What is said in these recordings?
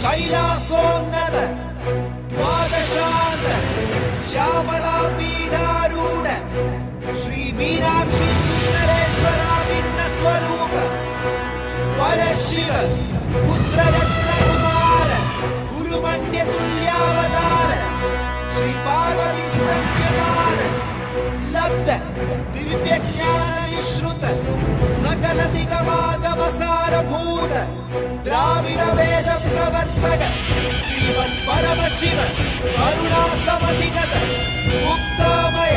कैलासोन्नत द्वादशान्त श्यामला पीठारूढ श्री मीनाक्षी सुन्दरेश्वराभिन्न स्वरूप परशिव पुत्ररत्नकुमार गुरुमण्यतुल्यावतार श्री पार्वती स्तन्यमान लब्ध दिव्यज्ञान विश्रुत सकल दिगमागमसारभूत द्राविड वेद प्रवर्तक श्रीमन् परमशिव करुणा समधिगत मुक्तामय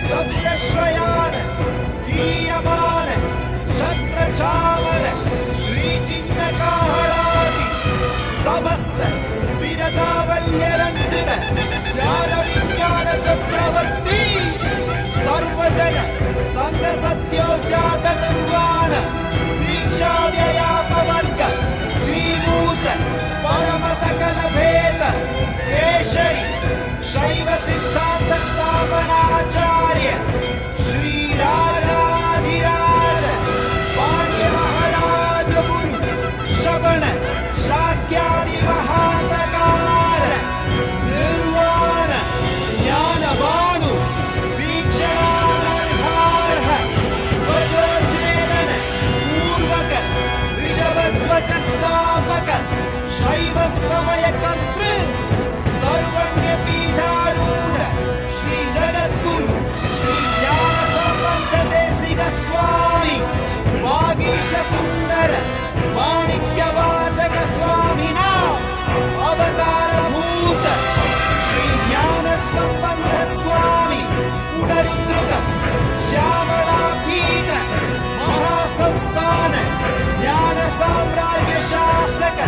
चतुरश्रयान दीयमान छत्र चामर श्री चिन्नकाहरादि समस्त विरदावल्यरन्दिर ज्ञान विज्ञान चक्रवर्ती सर्वजन संघ सत्योजात निर्वाण दीक्षा व्ययापवर्ग श्रीभूत परमतकल भेद केशरी शैव सिद्धांत स्थापनाचार्य श्री राजाधिराज पाण्ड्य महाराज गुरु श्रवण शाक्यादि महातकार निर्वाण ज्ञानवाणु वीक्षणानर्हार्ह वचोच्चेदन पूर्वक ऋषभध्वजस्थापक शैव समय कर्तृ सर्वज्ञ पीठारूढ़ श्री जगद्गुरु श्री ज्ञान संबंध देशिक स्वामी वागीश सुंदर माणिक्य वाचक स्वामिना अवतार भूत श्री ज्ञान संबंध स्वामी पुनरुद्रुत श्यामला पीठ महासंस्थान ज्ञान साम्राज्य शासक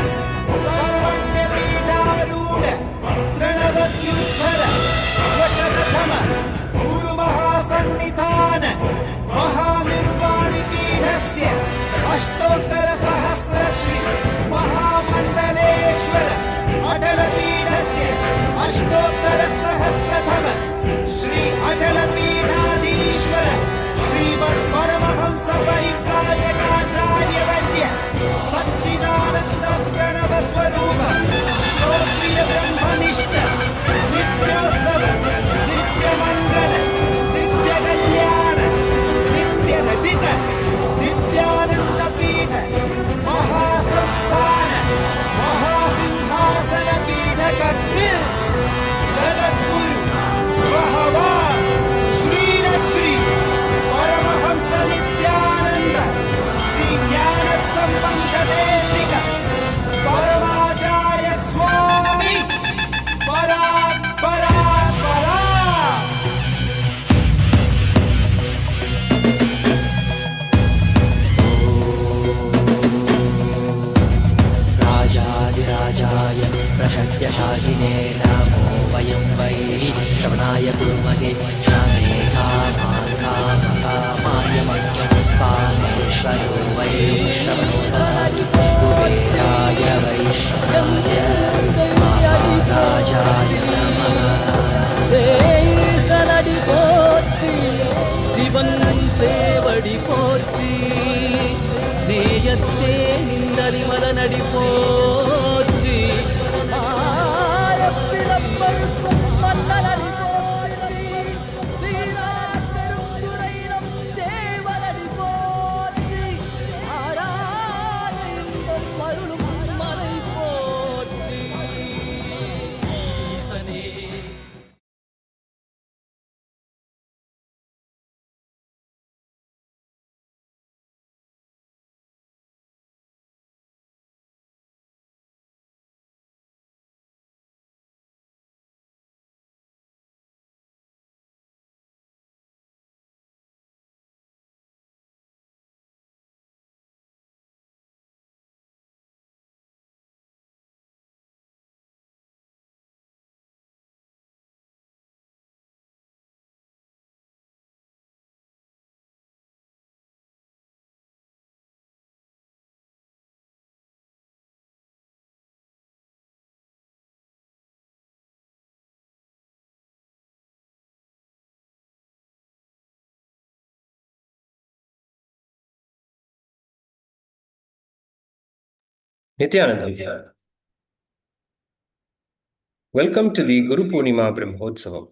सर्वज्ञ पीठारूढ़ तृणवत्युत्तर वशतथम गुरु महासन्निधान महानिर्वाणि पीठस्य अष्टोत्तर सहस्र श्री महामंडलेश्वर अटल पीठस्य अष्टोत्तर सहस्रतम श्री अटल पीठाधीश्वर श्रीमत् परमहंस परिव्राजकाचार्य वन्द्य सच्चिदानंद प्रणव स्वरूप श्रोत्रिय ब्रह्मनिष्ठ नित्योत्सव नित्य मंगल नित्य कल्याण नित्य रचित नित्यानंद पीठ महासंस्थान महासिंहासन पीठ कर्तृ जगद्गुरु भगवान श्री श्री परमहंस नित्यानंद श्री ज्ञान संबंध देशिक परमाचार्य स्वामी परात् परात् परात् राजाधिराजाय प्रशक्यशालिने नमो वयं वै श्रवणाय कुर्महे नमे कामान् कामकामाय मह्यं कामेश्वरो वै श्रवणो ददातु कुबेराय वैश्रवणाय महाराजाय नमः சனடி போற்றி சிவன் சேவடி போற்றி நேயத்தே நின்றறிமலனடி போற்றி ஆயப்பிறப்பருக்கும் மன்னனடி போற்றி சீரார் பெருந்துரையினம் தேவனடி போற்றி ஆராத இன்பம் அருளும் மலை போற்றி ஈசனே. Nithyananda. Welcome to the Guru Purnima Brahmotsavam.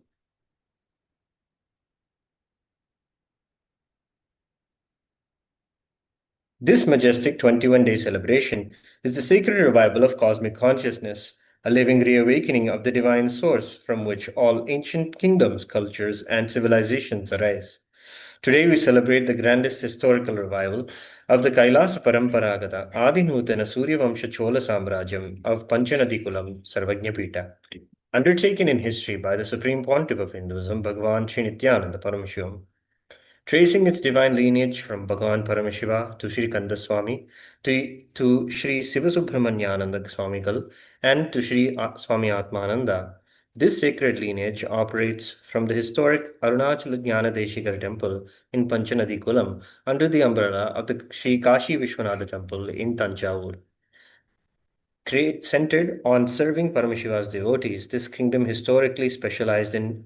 This majestic 21-day celebration is the sacred revival of cosmic consciousness, a living reawakening of the divine source from which all ancient kingdoms, cultures, and civilizations arise. Today we celebrate the grandest historical revival of the Kailasa Paramparagata Adinutana Suryavamsha Chola Samrajyam of Panchanadikulam Sarvajñapita, undertaken in history by the Supreme Pontiff of Hinduism, Bhagavan Sri Nithyananda Paramashivamam. Tracing its divine lineage from Bhagavan Paramashiva to Sri Kandaswami to Sri Sivasubramaniananda Swamigal and to Sri Swami Atmananda, this sacred lineage operates from the historic Arunachala Jnana Deshikar temple in Panchanadi Kulam under the umbrella of the Sri Kashi Vishwanatha temple in Tanjavur. Centered on serving Paramashiva's devotees, this kingdom historically specialized in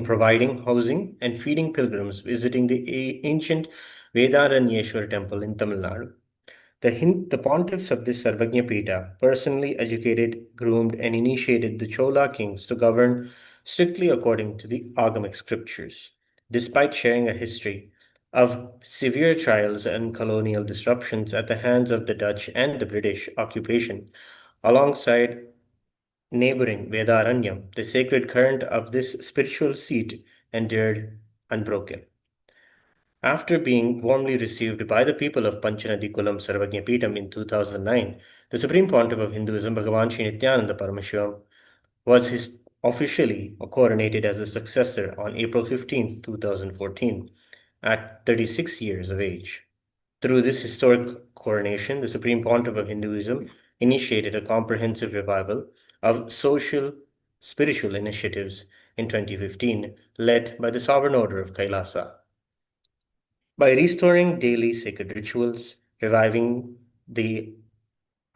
providing housing and feeding pilgrims visiting the ancient Vedaranyeshwar temple in Tamil Nadu. The pontiffs of this Sarvajñapita personally educated, groomed, and initiated the Chola kings to govern strictly according to the Agamic scriptures. Despite sharing a history of severe trials and colonial disruptions at the hands of the Dutch and the British occupation, alongside neighboring Vedaranyam, the sacred current of this spiritual seat endured unbroken. After being warmly received by the people of Panchanadikulam Sarvajñapitam in 2009, the Supreme Pontiff of Hinduism, Bhagavan Sri Nithyananda Paramashivamam, was officially coronated as a successor on April 15, 2014, at 36 years of age. Through this historic coronation, the Supreme Pontiff of Hinduism initiated a comprehensive revival of social, spiritual initiatives in 2015, led by the Sovereign Order of Kailasa. By restoring daily sacred rituals, reviving the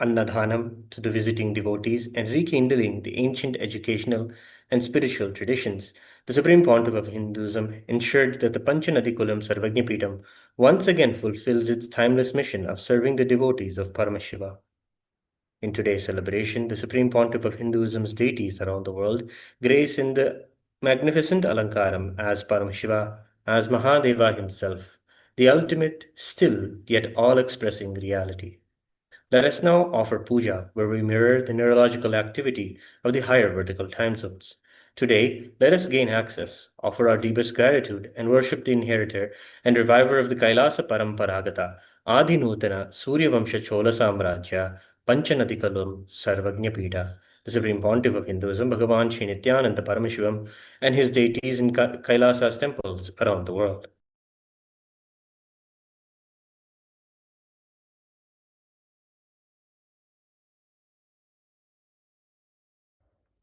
Annadhanam to the visiting devotees, and rekindling the ancient educational and spiritual traditions, the Supreme Pontiff of Hinduism ensured that the Panchanadikulam Sarvajñapitam once again fulfills its timeless mission of serving the devotees of Paramashiva. In today's celebration, the Supreme Pontiff of Hinduism's deities around the world grace in the magnificent Alankaram as Paramashiva, as Mahadeva himself, the ultimate, still, yet all-expressing reality. Let us now offer puja, where we mirror the neurological activity of the higher vertical time zones. Today, let us gain access, offer our deepest gratitude, and worship the inheritor and reviver of the Kailasa Paramparagata, Adinutana Suryavamsha Chola Samrajya, Panchanadikalam Sarvajñapita, the Supreme Pontiff of Hinduism, Bhagavan Sri Nithyananda Paramashivamam, and his deities in Kailasa's temples around the world.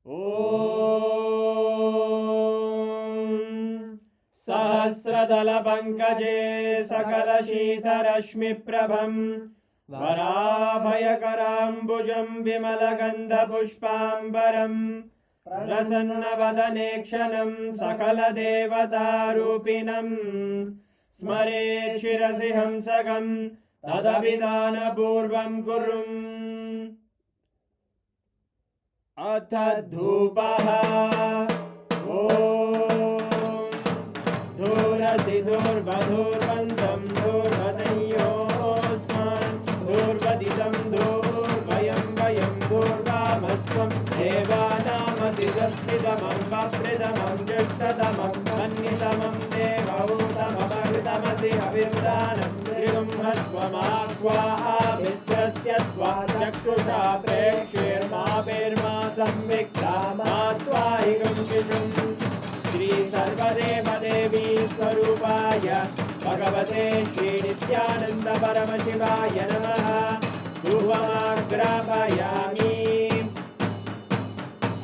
ॐ सहस्रदलपङ्कजे सकलशीतरश्मिप्रभं वराभयकराम्बुजं विमलगन्धपुष्पाम्बरं प्रसन्नवदने क्षणं सकलदेवतारूपिणं स्मरेत् शिरसि हंसकं तदभिधानपूर्वं कुर्वन् अथ धूपः ॐ धूरसि धूर्वधूर्वन्तं धूर्वदयोस्मान् धूर्वदितं धूर्वयं वयं धूर्वामस्त्वं देवानामसि संस्थितमं वप्रतमं ज्येष्ठतमं मन्यतमं देवहूतममृतमसि हविर्दानं त्रिगुंहस्वमाक्वाः मित्रस्य त्वा चक्षुषा प्रेक्ष्येर्मा संविक्ता मात्वाहिगं शिशुं श्री सर्वदेवदेवी स्वरूपाय भगवते श्री नित्यानन्द परमशिवाय नमः धूपमाग्रापयामि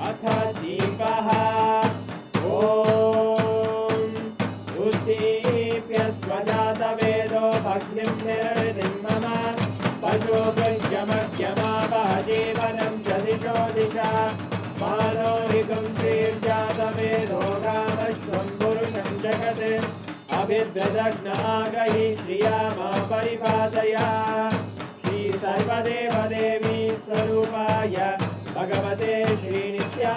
अथ दीपः ॐ उद्दीप्य स्वजातवेदो भग्निं निरृतिं मम पशुभृत्यमग्यमावह जीवनं च दिशो दिशा मानोहिकं श्रीर्जातवेदो गामश्वं पुरुषं जगत् अभिव्रजग्नागहि श्रिया मा परिपादया श्री सर्वदेवदेवी स्वरूपाय भगवते श्री नित्या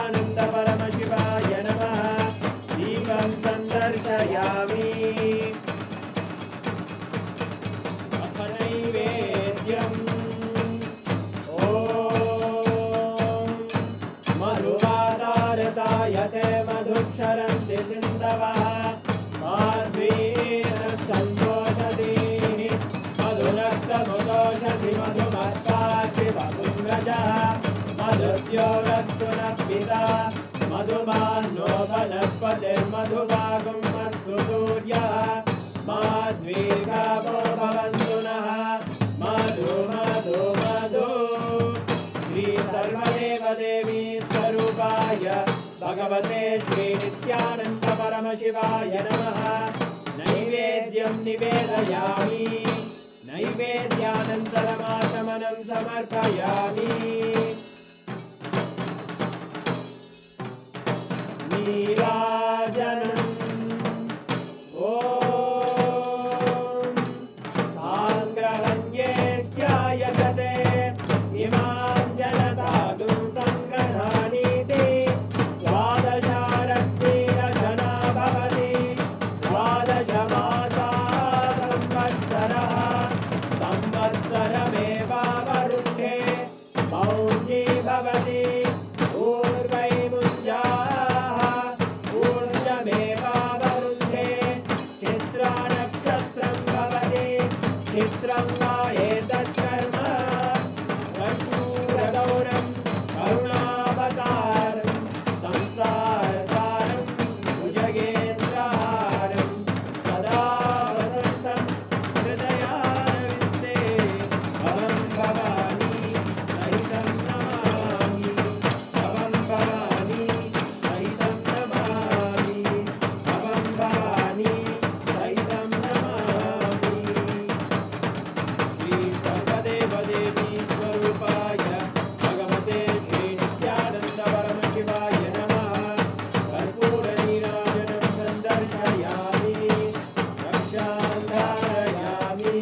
मृत्योरस्तु नः पिता मधुमान्नो वनस्पतिर्मधुभागं अस्तु सूर्यः माद्वीर्गावो भवन्तु नः मधु मधु मधु श्री सर्वदेवदेवी स्वरूपाय भगवते श्री नित्यानन्द परमशिवाय नमः नैवेद्यं निवेदयामि नैवेद्यानन्तरमाचमनं समर्पयामि नीराजनम् ॐ साङ्ग्रहण्येष्ट्यायते इमां जनतागुं सङ्ग्रहाणीति द्वादशारक्तिरजना भवति द्वादशमासा संवत्सरः संवत्सरमेवावरुन्धे मौञ्जी भवति पूर्वैमुञ्जाः ऊर्जमेवावरुन्धे चित्रानक्षत्रं भवति चित्रं वा एतत्कर्म कर्पूरगौरं करुणावतारं संसारसारं भुजगेन्द्रहारं सदा वसन्तं हृदयारविन्दे भवं भवानी सहितं नमामि भवं भवानी सहितं नमामि भवं भवानी सहितं नमामि श्री सर्वदेवदेवी स्वरूपाय भगवते श्री नित्यानन्द परमशिवाय नमः कर्पूरनीराजनं सन्दर्शयामि रक्षां धारयामि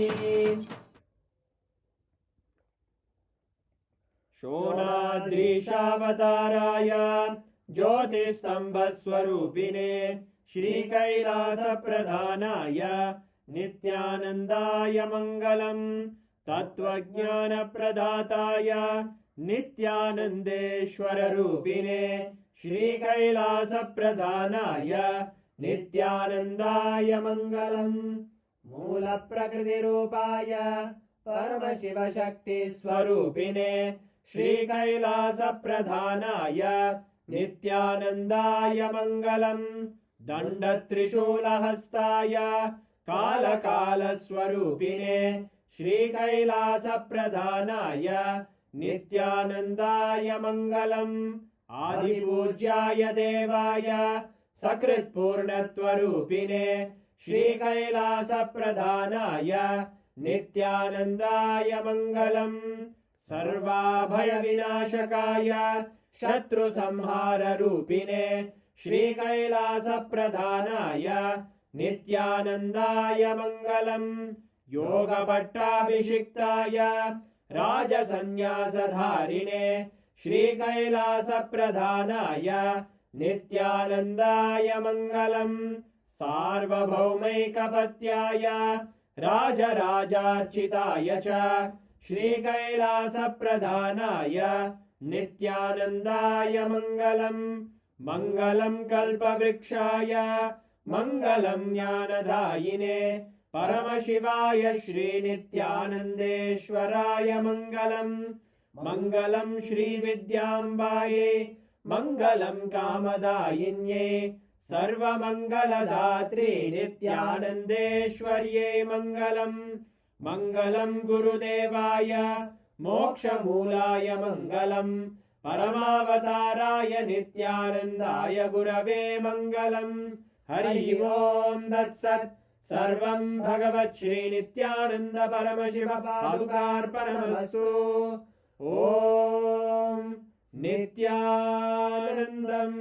शोणाद्रीशावताराय ज्योतिस्तम्भस्वरूपिणे श्रीकैलासप्रधानाय नित्यानन्दाय मङ्गलम् तत्त्वज्ञानप्रदाताय नित्यानन्देश्वररूपिणे श्रीकैलासप्रधानाय नित्यानन्दाय मङ्गलम् मूलप्रकृतिरूपाय परमशिवशक्तिस्वरूपिणे श्रीकैलासप्रधानाय नित्यानन्दाय मङ्गलम् दण्डत्रिशूलहस्ताय कालकालस्वरूपिणे श्रीकैलासप्रधानाय नित्यानन्दाय मङ्गलम् आदिपूज्याय देवाय सकृत्पूर्णत्वरूपिणे श्रीकैलासप्रधानाय नित्यानन्दाय मङ्गलम् सर्वाभयविनाशकाय शत्रुसंहाररूपिणे श्रीकैलासप्रधानाय नित्यानन्दाय मङ्गलम् योगभट्टाभिषिक्ताय राजसन्न्यासधारिणे श्रीकैलासप्रधानाय नित्यानन्दाय मङ्गलम् सार्वभौमैकपत्याय राजराजार्चिताय च श्रीकैलासप्रधानाय नित्यानन्दाय मङ्गलम् मङ्गलं कल्पवृक्षाय मङ्गलं ज्ञानदायिने परमशिवाय श्रीनित्यानन्देश्वराय मङ्गलम् मङ्गलं श्रीविद्याम्बायै मङ्गलं कामदायिन्यै सर्वमङ्गलदात्री नित्यानन्देश्वर्यै मङ्गलम् मङ्गलं गुरुदेवाय मोक्षमूलाय मङ्गलम् परमावताराय नित्यानन्दाय गुरवे मङ्गलम् हरि ओम् तत्सत् सर्वं भगवत् श्रीनित्यानन्द परमशिव पादुकार्पणमस्तु ॐ नित्यानन्दम्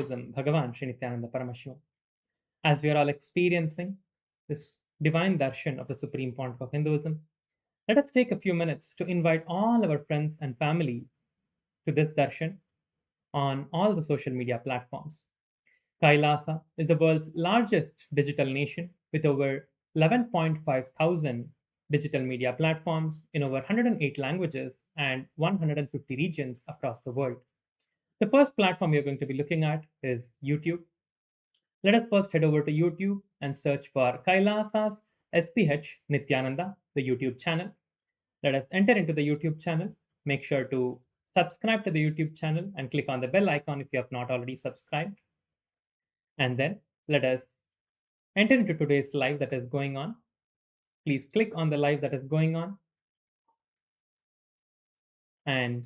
Hinduism, Bhagavan Sri Nithyānanda Paramashīvam. As we are all experiencing this divine darshan of the Supreme Pontiff of Hinduism, let us take a few minutes to invite all our friends and family to this darshan on all the social media platforms. Kailasa is the world's largest digital nation with over 11.5 thousand digital media platforms in over 108 languages and 150 regions across the world. The first platform we are going to be looking at is YouTube. Let us first head over to YouTube and search for Kailasa's SPH Nithyananda, the YouTube channel. Let us enter into the YouTube channel. Make sure to subscribe to the YouTube channel and click on the bell icon if you have not already subscribed. And then let us enter into today's live that is going on. Please click on the live that is going on. And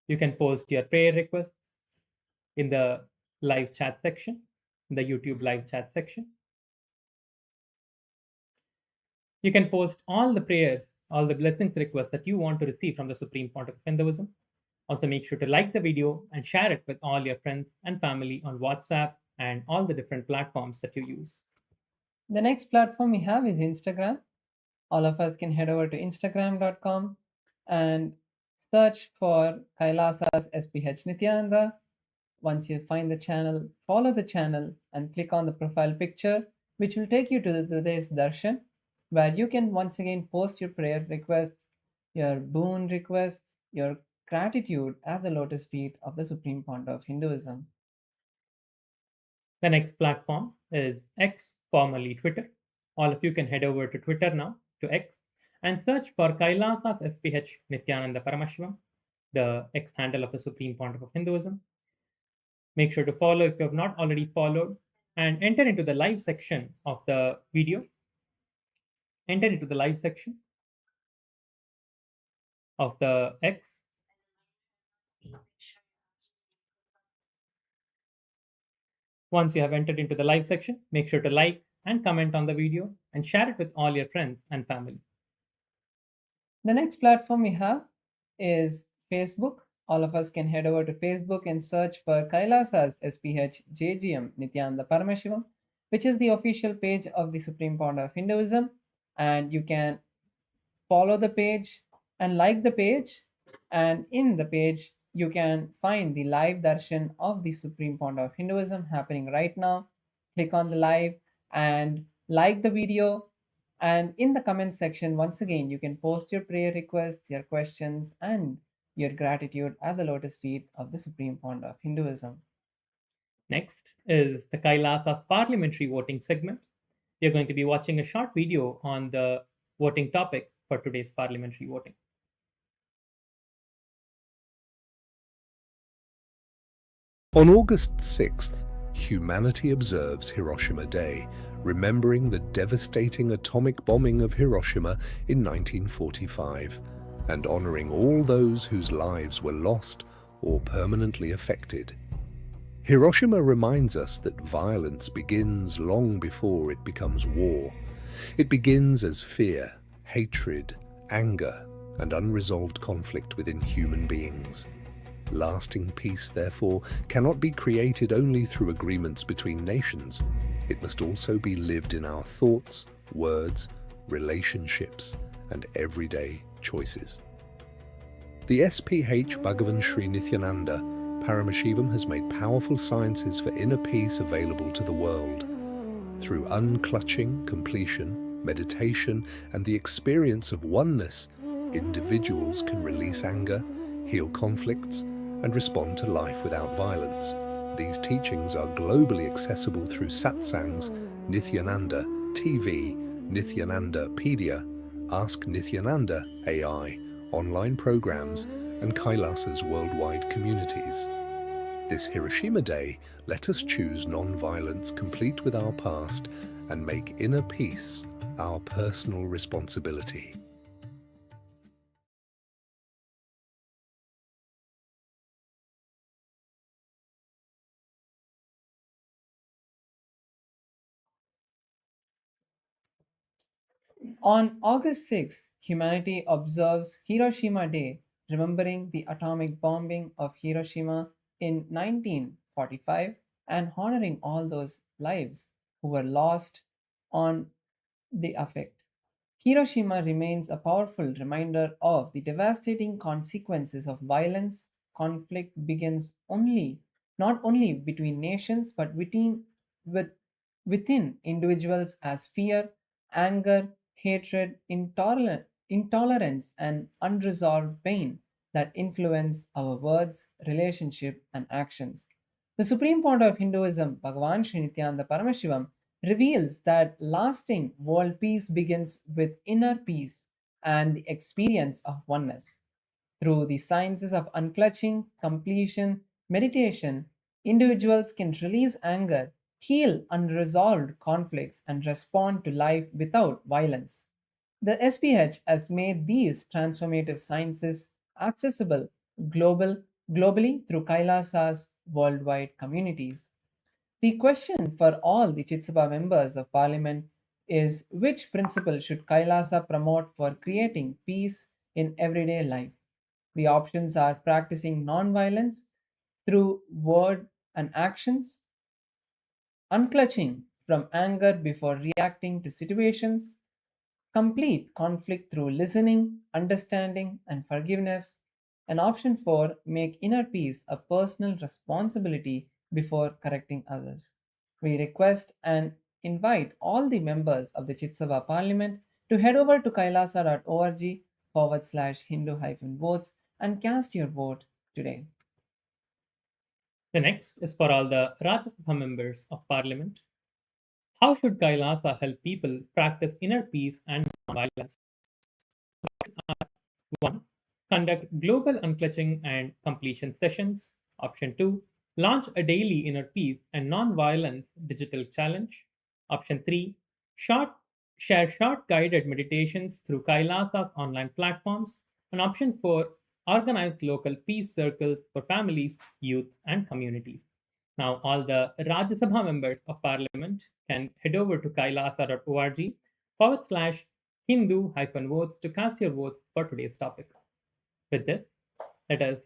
you can post your prayer requests in the live chat section, in the YouTube live chat section. You can post all the prayers, all the blessings requests that you want to receive from the Supreme Pontiff of Hinduism. Also, make sure to like the video and share it with all your friends and family on WhatsApp and all the different platforms that you use. The next platform we have is Instagram. All of us can head over to instagram.com and search for Kailasa's SPH Nithyananda. Once you find the channel, follow the channel and click on the profile picture, which will take you to today's darshan, where you can once again post your prayer requests, your boon requests, your gratitude at the lotus feet of the Supreme Pontiff of Hinduism. The next platform is X, formerly Twitter. All of you can head over to Twitter now, to X, and search for Kailasa's SPH Nithyananda Paramashhivam, the X handle of the Supreme Pontiff of Hinduism. Make sure to follow if you have not already followed, and enter into the live section of the video. Enter into the live section of the X. Once you have entered into the live section, make sure to like and comment on the video and share it with all your friends and family. The next platform we have is Facebook. All of us can head over to Facebook and search for Kailasa's SPH JGM Nityananda Paramashivam, which is the official page of the Supreme Pontiff of Hinduism. And you can follow the page and like the page. And in the page, you can find the live darshan of the Supreme Pontiff of Hinduism happening right now. Click on the live and like the video. And in the comment section, once again, you can post your prayer requests, your questions, and your gratitude at the lotus feet of the Supreme Pontiff of Hinduism. Next is the Kailasa's parliamentary voting segment. We are going to be watching a short video on the voting topic for today's parliamentary voting. On August 6th, humanity observes Hiroshima Day, remembering the devastating atomic bombing of Hiroshima in 1945, and honoring all those whose lives were lost or permanently affected. Hiroshima reminds us that violence begins long before it becomes war. It begins as fear, hatred, anger, and unresolved conflict within human beings. Lasting peace, therefore, cannot be created only through agreements between nations. It must also be lived in our thoughts, words, relationships, and everyday choices. The SPH Bhagavan Sri Nityananda Paramashivam has made powerful sciences for inner peace available to the world. Through unclutching, completion, meditation, and the experience of oneness, individuals can release anger, heal conflicts, and respond to life without violence. These teachings are globally accessible through Satsangs, Nithyananda TV, Nithyanandapedia, Ask Nithyananda AI, online programs, and Kailasa's worldwide communities. This Hiroshima Day, let us choose non-violence complete with our past and make inner peace our personal responsibility. On August 6th, humanity observes Hiroshima Day, remembering the atomic bombing of Hiroshima in 1945 and honoring all those lives who were lost on the effect. Hiroshima remains a powerful reminder of the devastating consequences of violence. Conflict begins not only between nations but with, within individuals as fear, anger, hatred, intolerance, and unresolved pain that influence our words, relationship, and actions. The Supreme Pontiff of Hinduism, Bhagavan Sri Nityananda Paramashivamam, reveals that lasting world peace begins with inner peace and the experience of oneness. Through the sciences of unclutching, completion, meditation, individuals can release anger, heal unresolved conflicts, and respond to life without violence. The SPH has made these transformative sciences accessible globally through Kailasa's worldwide communities. The question for all the Chitsabha members of parliament is which principle should Kailasa promote for creating peace in everyday life? The options are practicing non-violence through word and actions, unclutching from anger before reacting to situations, complete conflict through listening, understanding, and forgiveness. And option 4, make inner peace a personal responsibility before correcting others. We request and invite all the members of the Chitsava Parliament to head over to kailasa.org/Hindu-votes and cast your vote today. The next is for all the Rajya Sabha members of Parliament. How should Kailasa help people practice inner peace and non-violence? 1. Conduct global unclutching and completion sessions. Option 2. Launch a daily inner peace and non-violence digital challenge. Option 3. Share short guided meditations through Kailasa's online platforms. And option 4. Organize local peace circles for families, youth, and communities. Now, all the Rajya Sabha members of Parliament can head over to kailasa.org/Hindu-votes to cast your votes for today's topic. With this, let us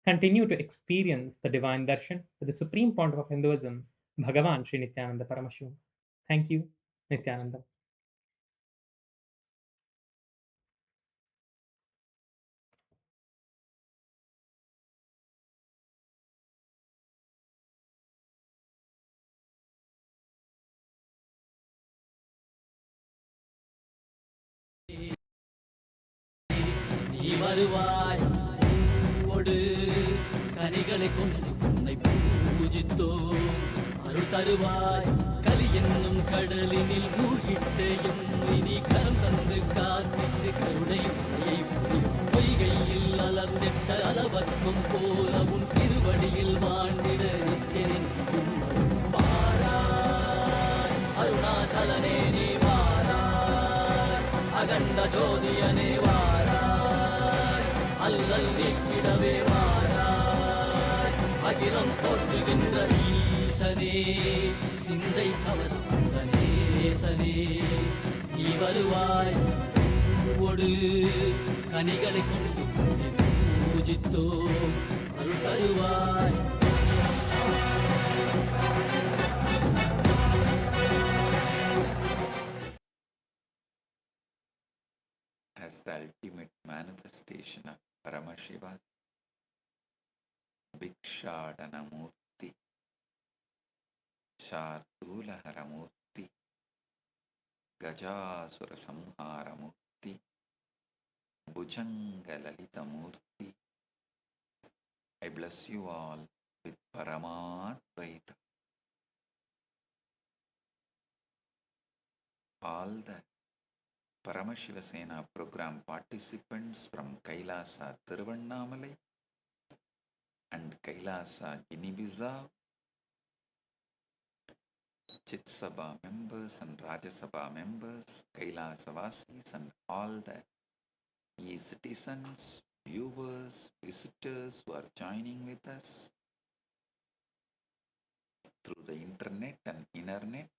continue to experience the divine darshan with the Supreme Pontiff of Hinduism, Bhagavan Sri Nityananda Paramashivam. Thank you, Nityananda. நீ வருவாய் பூவோடு கனிகளை கொண்டு உன்னை பூஜித்தோ அருள் தருவாய் கலி என்னும் கடலினில் மூழ்கிட்டேயும் இனி கரம் தந்து காத்திட்டு கருணை பொய்கையில் அலர்ந்திட்ட அலவத்மம் போல உன் திருவடியில் வாழ்ந்திட நிற்கிறேன் வாராய் அருணாச்சலனே நீ வாராய் அகண்ட ஜோதியனே அல்லல் நீக்கிடவே வாராய் அகிலம் போற்றுகின்ற ஈசனே சிந்தை கவர்ந்த நேசனே நீ வருவாய் பூவோடு கனிகளை கொண்டு பூஜித்தோ அருள் தருவாய் as the ultimate manifestation of Paramashiva, Bhikshadanamurti, Shartulaharamurti, Gajasura Samharamurti, Bhujangalalitamurti. I bless you all with Paramadvaita. All the Paramashiva Sena program participants from Kailasa Thiruvannamalai and Kailasa Guinea-Bissau, Chitsabha members and Rajya Sabha members, Kailasa Vasis and all the e-citizens, viewers, visitors who are joining with us through the internet and internet,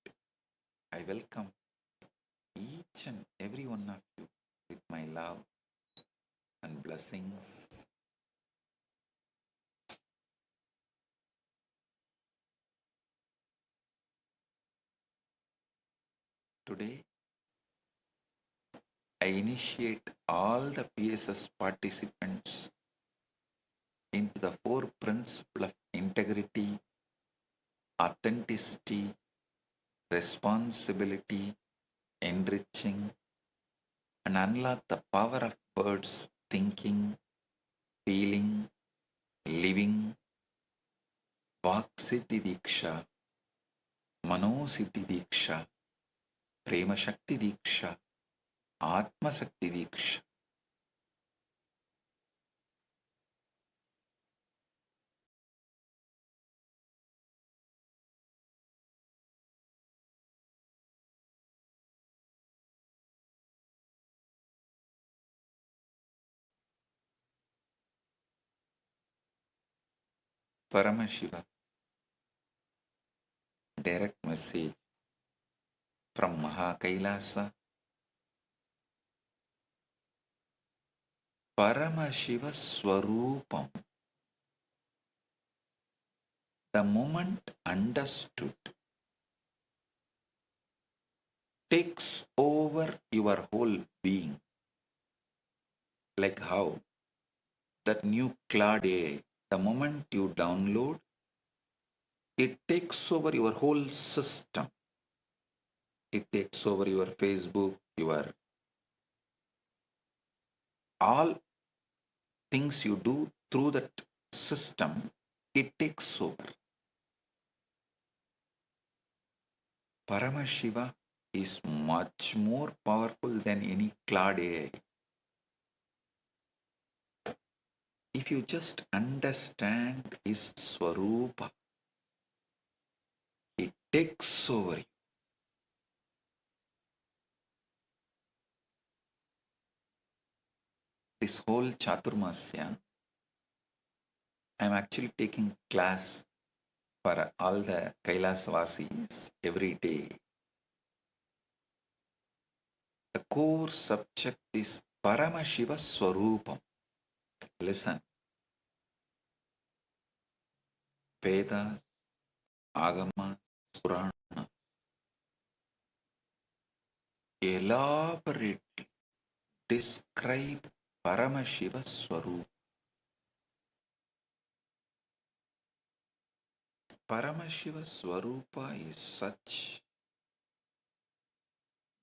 I welcome each and every one of you with my love and blessings. Today, I initiate all the PSS participants into the four principles of integrity, authenticity, responsibility, enriching, and unlock the power of birds thinking, feeling, living. Vak Siddhi Diksha, Mano Siddhi Diksha, Prema Shakti Diksha, Atma Shakti Diksha. Paramashiva, direct message from Maha Kailasa. Paramashiva Svarūpam. The moment understood takes over your whole being. Like how that new Cloud AI, the moment you download, it takes over your whole system. It takes over your Facebook, your all things you do through that system, it takes over. Paramashiva is much more powerful than any Cloud AI. If you just understand his Swaroopa, it takes over you. This whole Chaturmasya, I'm actually taking class for all the Kailasvasis every day. The core subject is Paramashiva Swarūpam. Listen. Veda, Agama, Purana elaborately describe Paramashiva Swarūpa. Paramashiva Swaroopa is such.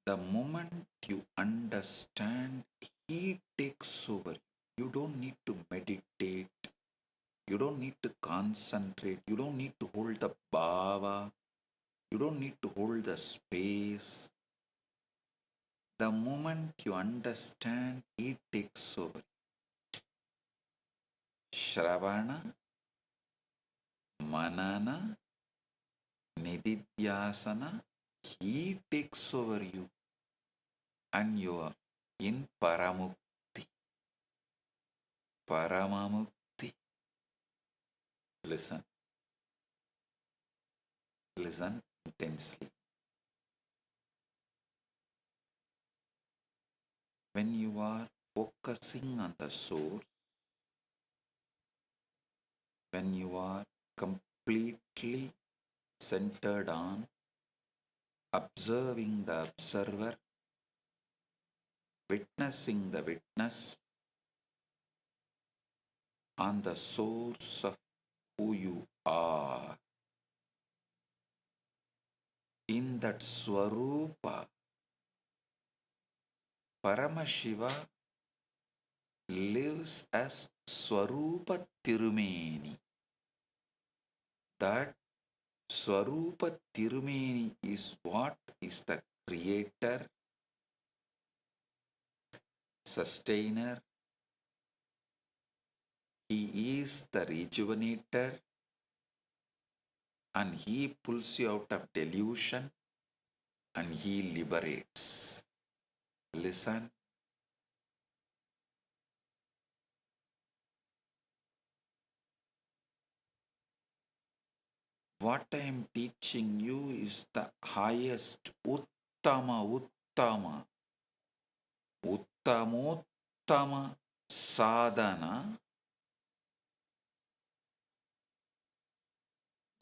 The moment you understand, he takes over. You don't need to meditate. You don't need to concentrate. You don't need to hold the bhava. You don't need to hold the space. The moment you understand, he takes over. Shravana, Manana, Nididhyasana, he takes over you and you are in Paramukti. Paramamukti. Listen. Listen intensely. When you are focusing on the source, when you are completely centered on observing the observer, witnessing the witness, on the source of who you are, in that Swaroopa, Paramashiva lives as Swaroopa Tirumeni. That Swaroopa Tirumeni is what is the creator, sustainer. He is the rejuvenator and he pulls you out of delusion and he liberates. Listen. What I am teaching you is the highest Uttama, Uttamottama sadhana.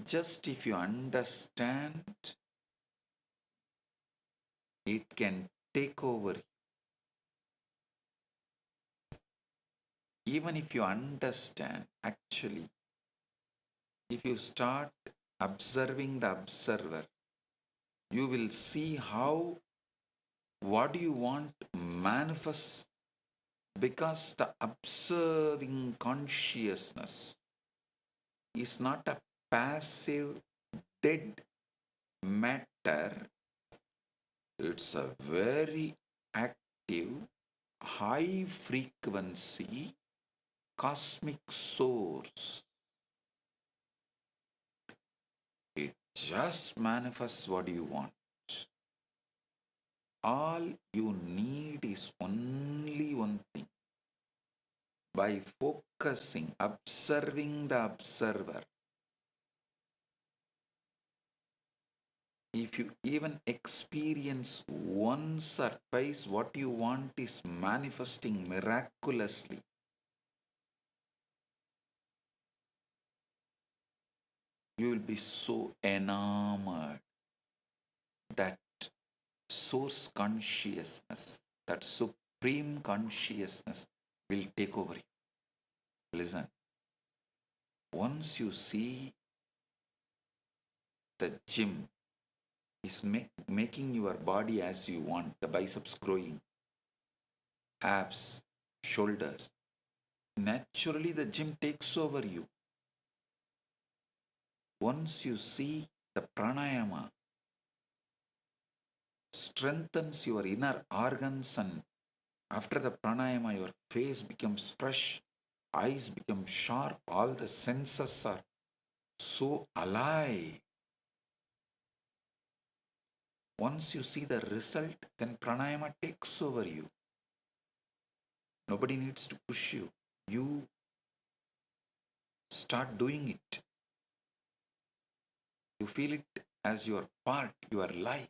Just if you understand It can take over. Even if you understand, actually, if you start observing the observer, you will see how what do you want manifest, because the observing consciousness is not a passive dead matter. It's a very active, high frequency cosmic source. It just manifests what you want. All you need is only one thing. By focusing, observing the observer, if you even experience once or twice, what you want is manifesting miraculously. You will be so enamored that source consciousness, that supreme consciousness will take over you. Listen, once you see the gym is making your body as you want, the biceps growing, abs, shoulders, naturally the gym takes over you. Once you see the pranayama strengthens your inner organs, and after the pranayama your face becomes fresh, eyes become sharp, all the senses are so alive. Once you see the result, then pranayama takes over you. Nobody needs to push you. You start doing it. You feel it as your part, your life.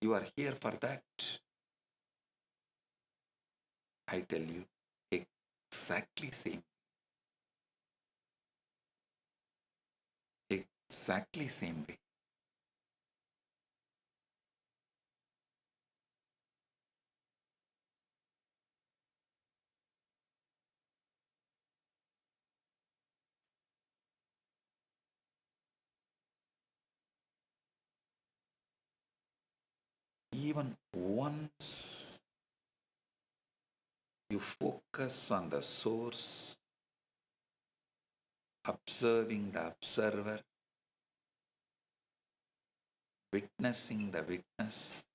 You are here for that. I tell you, exactly same. Exactly same way. Even once you focus on the source, observing the observer, witnessing the witness,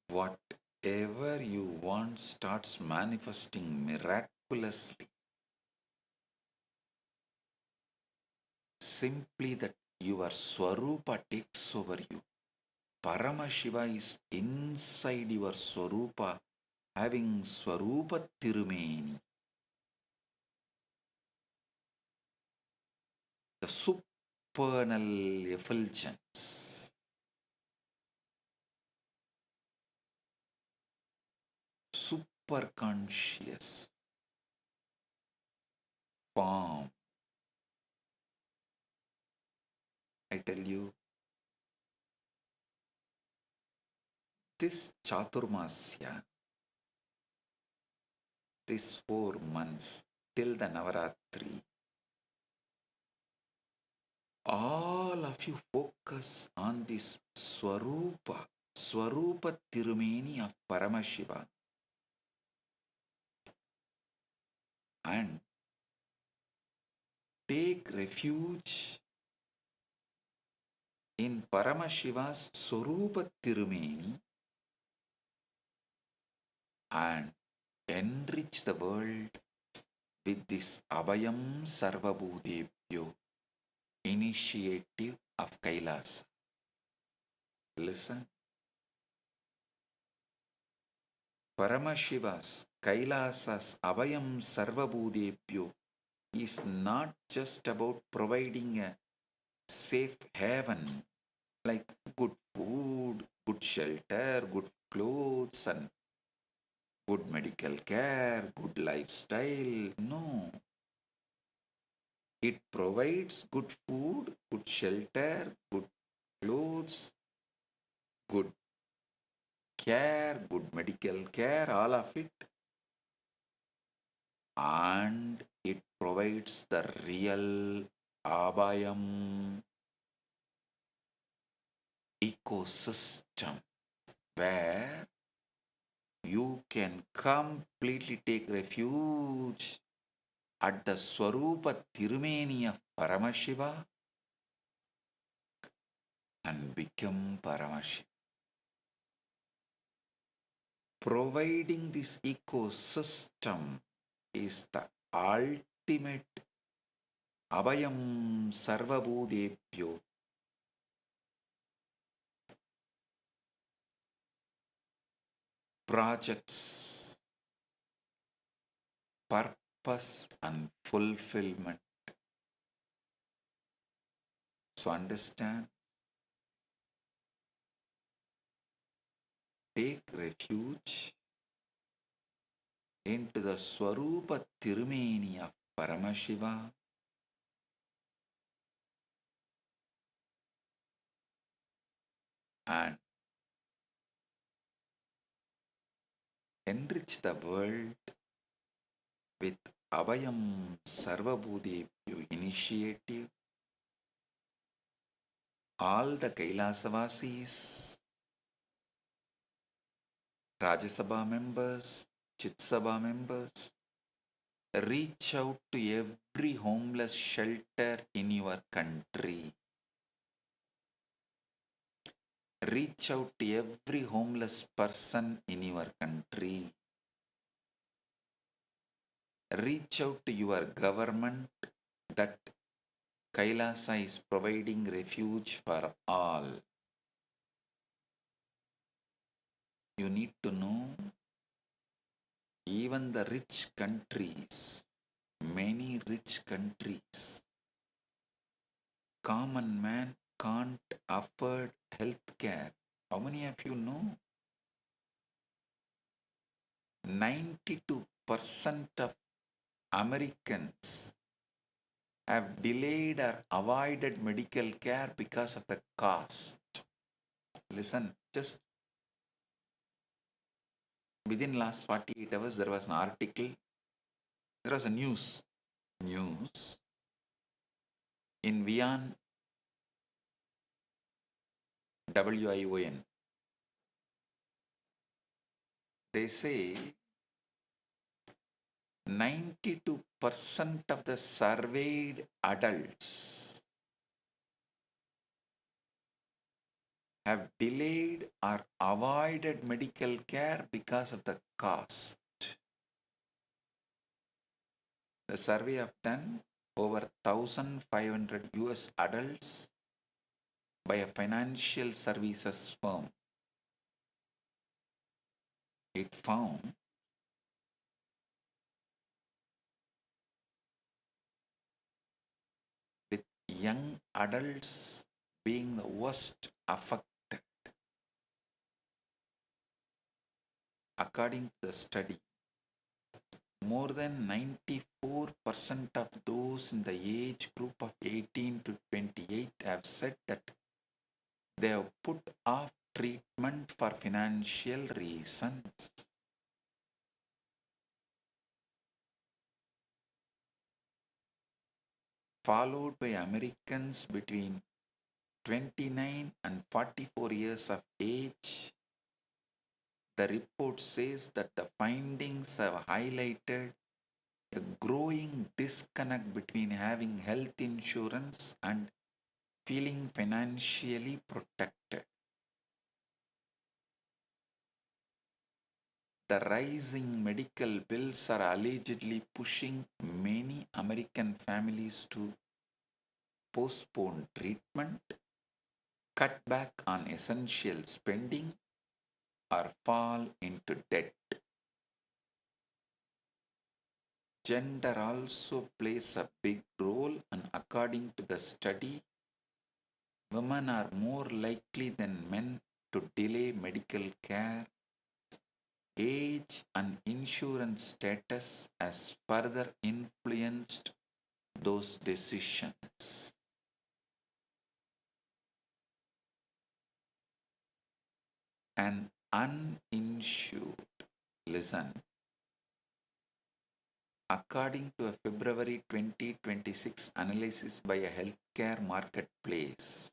whatever you want starts manifesting miraculously. Simply that your Swaroopa takes over you. Paramashiva is inside your Swaroopa, having Svarūpa Tirumeni. The supernal effulgence, superconscious form. I tell you, this Chaturmasya, these 4 months till the Navaratri, all of you focus on this Svarūpa, Svarūpa Tirumeni of Paramashiva, and take refuge in Paramashiva's Swaroopa Tirumeni and enrich the world with this Abhayam Sarvabhutebhyo initiative of Kailasa. Listen. Paramashiva's Kailasa's Abhayam Sarvabhutebhyo is not just about providing a safe haven like good food, good shelter, good clothes, and good medical care, good lifestyle. No. It provides good food, good shelter, good clothes, good care, good medical care, all of it. And it provides the real Abhayam ecosystem where you can completely take refuge at the Swarūpa Tirumeni of Paramashiva and become Paramashiva. Providing this ecosystem is the ultimate Abhayam Sarvabhutebhyo. Projects, purpose and fulfillment. So understand, take refuge into the Swarūpa Tirumeni of Paramashiva and enrich the world with Abhayam Sarvabhutebhyo initiative. All the Kailasavasis, Rajya members, Chit members, reach out to every homeless shelter in your country. Reach out to every homeless person in your country. Reach out to your government that Kailasa is providing refuge for all. You need to know, even the rich countries, many rich countries, common man can't afford health care. How many of you know? 92% of Americans have delayed or avoided medical care because of the cost. Listen, just within last 48 hours, there was an article, there was a news in Vian, WION. They say 92% of the surveyed adults have delayed or avoided medical care because of the cost. The survey have done over 1,500 US adults by a financial services firm. It found with young adults being the worst affected. According to the study, more than 94% of those in the age group of 18 to 28 have said that they have put off treatment for financial reasons. Followed by Americans between 29 and 44 years of age. The report says that the findings have highlighted a growing disconnect between having health insurance and feeling financially protected. The rising medical bills are allegedly pushing many American families to postpone treatment, cut back on essential spending, or fall into debt. Gender also plays a big role, and according to the study, women are more likely than men to delay medical care. Age and insurance status has further influenced those decisions. An uninsured, listen, according to a February 2026 analysis by a healthcare marketplace,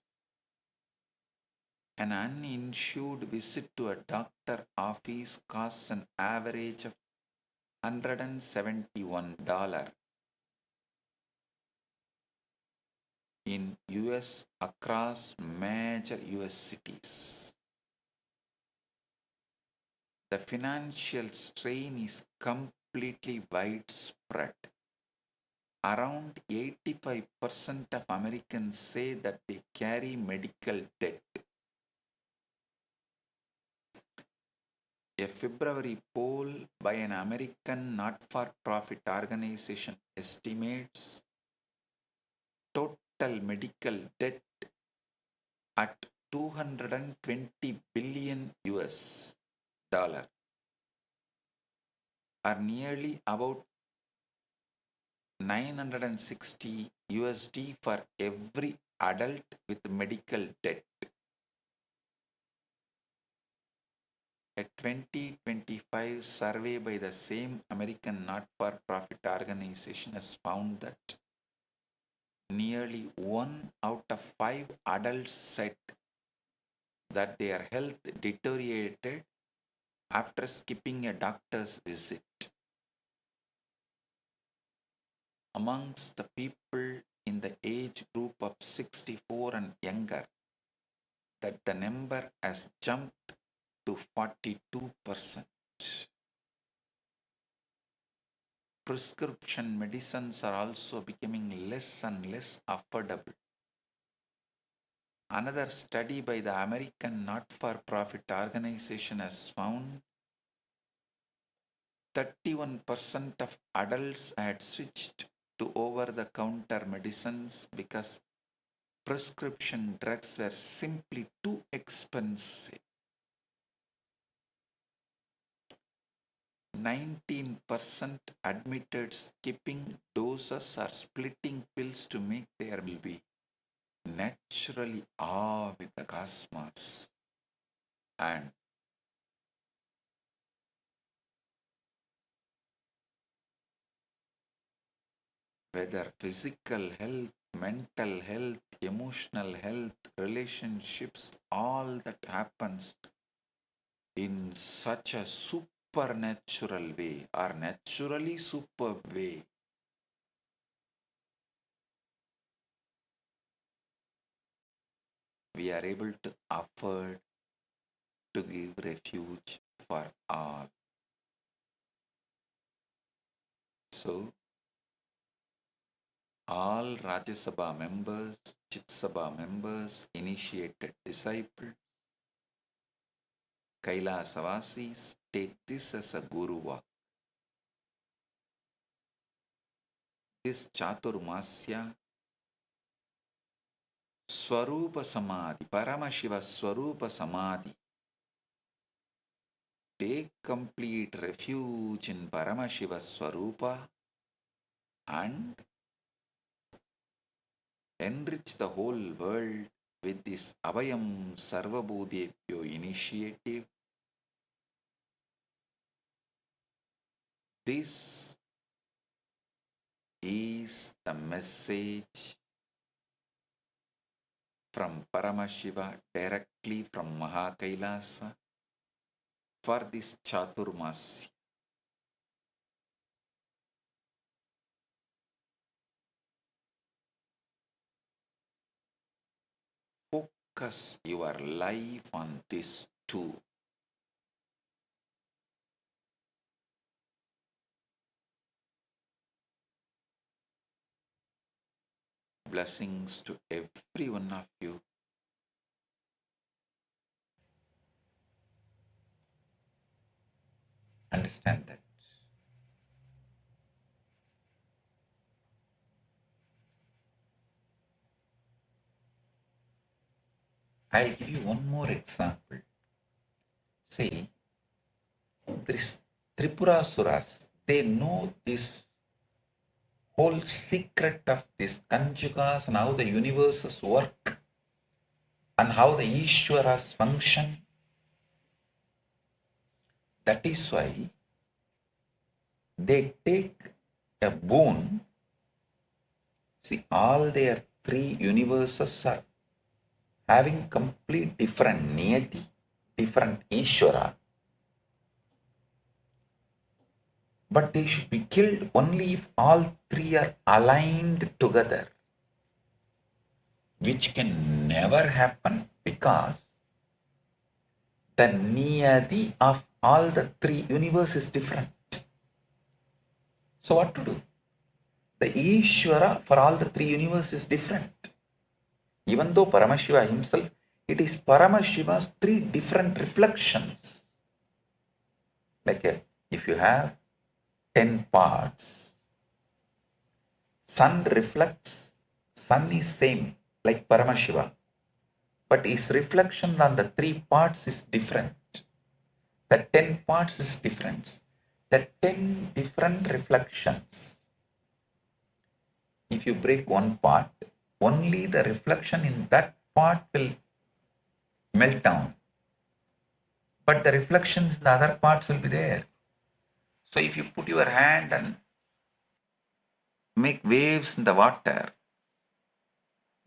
an uninsured visit to a doctor office costs an average of $171 in US across major US cities. The financial strain is completely widespread. Around 85% of Americans say that they carry medical debt. A February poll by an American not-for-profit organization estimates total medical debt at $220 billion US dollar, or nearly about 960 USD for every adult with medical debt. A 2025 survey by the same American not-for-profit organization has found that nearly 1 out of 5 adults said that their health deteriorated after skipping a doctor's visit. Amongst the people in the age group of 64 and younger, that the number has jumped to 42%. Prescription medicines are also becoming less and less affordable. Another study by the American not-for-profit organization has found 31% of adults had switched to over-the-counter medicines because prescription drugs were simply too expensive. 19% admitted skipping doses or splitting pills to make their will be naturally awe with the cosmos. And whether physical health, mental health, emotional health, relationships, all that happens in such a supernatural way or naturally superb way. We are able to afford to give refuge for all. So, all Rajya Sabha members, Chit Sabha members, initiated disciples, Kailasa Vasis, take this as a Guru walk. This Chaturmasya, Swarūpa Samadhi, Paramashiva Swarūpa Samadhi, take complete refuge in Paramashiva Swaroopa and enrich the whole world with this Abhayam Sarvabhutebhyo initiative. This is the message from Paramashiva directly from Kailasa for this Chaturmasya. Focus your life on this too. Blessings to every one of you. Understand that. I'll give you one more example. See, Tripurasuras, they know this whole secret of these Kanjukas and how the universes work and how the Ishwaras function. That is why they take a boon. See, all their three universes are having complete different niyati, different Ishwara. But they should be killed only if all three are aligned together, which can never happen because the niyati of all the three universes is different. So what to do? The Ishvara for all the three universes is different. Even though Paramashiva himself, it is Paramashiva's three different reflections. Like if you have 10 parts, sun reflects, sun is same like Paramashiva, but his reflection on the three parts is different. The 10 parts is different. The 10 different reflections. If you break one part, only the reflection in that part will melt down. But the reflections in the other parts will be there. So if you put your hand and make waves in the water,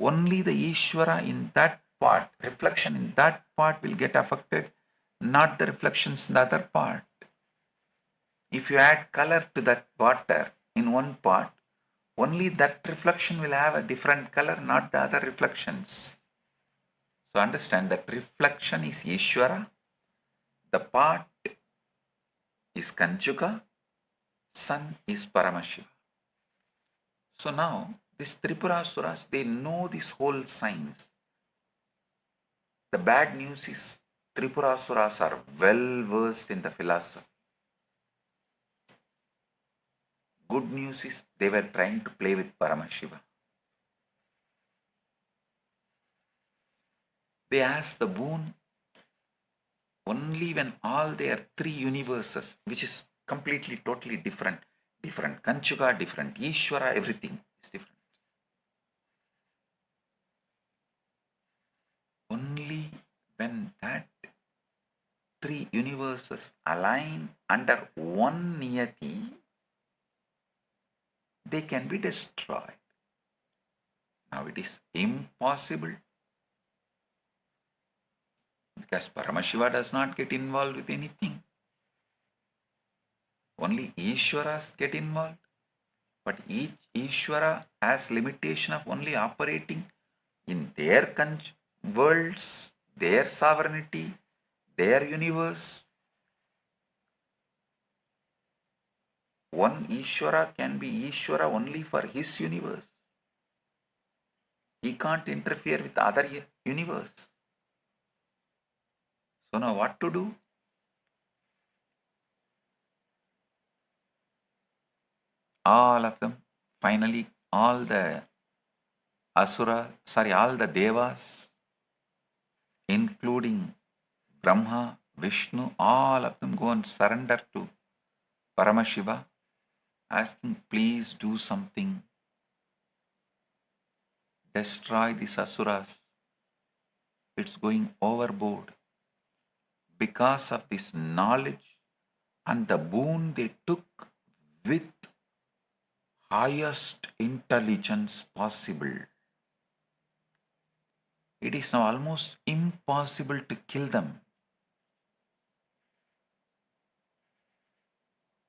only the Ishvara in that part, reflection in that part will get affected, not the reflections in the other part. If you add color to that water in one part, only that reflection will have a different color, not the other reflections. So understand that reflection is Ishvara, the part is Kanjuka, sun is Paramashiva. So now these Tripurasuras, they know this whole science. The bad news is Tripurasuras are well versed in the philosophy. Good news is they were trying to play with Paramashiva. They asked the boon only when all their three universes, which is completely, totally different Kanchuka, different Ishvara, everything is different. Only when that three universes align under one niyati, they can be destroyed. Now it is impossible because Paramashiva does not get involved with anything. Only Ishwaras get involved. But each Ishvara has limitation of only operating in their worlds, their sovereignty, their universe. One Ishvara can be Ishvara only for his universe. He can't interfere with other universe. So now what to do? All of them, finally, all the Devas, including Brahma, Vishnu, all of them go and surrender to Paramashiva, asking, please do something. Destroy these Asuras. It's going overboard. Because of this knowledge and the boon they took with highest intelligence possible, it is now almost impossible to kill them.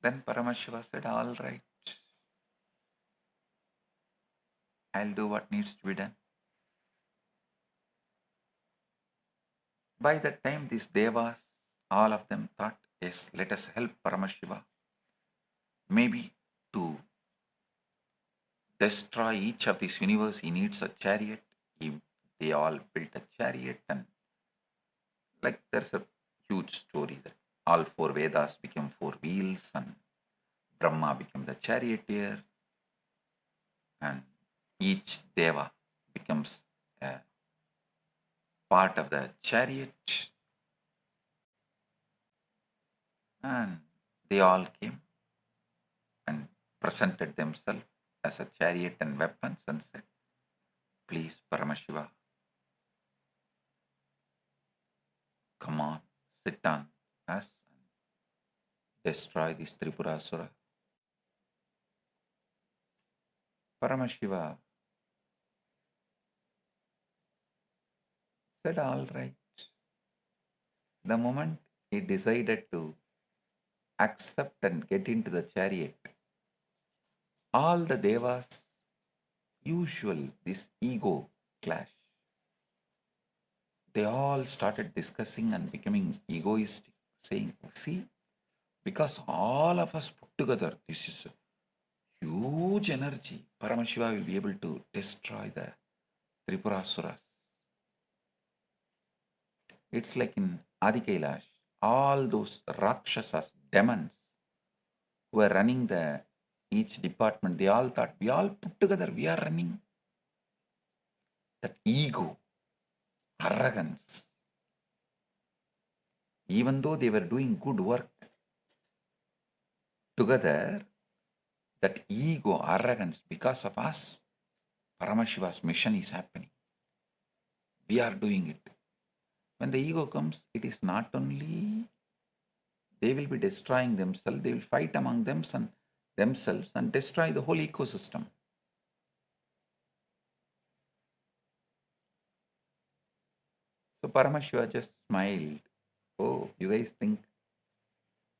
Then Paramashiva said, all right, I'll do what needs to be done. By that time, these Devas, all of them thought, yes, let us help Paramashiva. Maybe to destroy each of these universe, he needs a chariot. They all built a chariot, and like there's a huge story that all four Vedas became 4 wheels and Brahma became the charioteer and each Deva becomes a part of the chariot, and they all came and presented themselves as a chariot and weapons and said, please, Paramashiva, come on, sit on us and destroy this Tripurasura. Paramashiva said, all right. The moment he decided to accept and get into the chariot, all the devas, usual, this ego clash, they all started discussing and becoming egoistic, saying, see, because all of us put together, this is a huge energy. Paramashiva will be able to destroy the Tripurasuras. It's like in Adi Kailash, all those Rakshasas, demons, who were running each department, they all thought, we all put together, we are running. That ego, arrogance, even though they were doing good work together, that ego, arrogance, because of us, Paramashiva's mission is happening. We are doing it. When the ego comes, it is not only they will be destroying themselves, they will fight among themselves and destroy the whole ecosystem. So Paramashiva just smiled. Oh, you guys think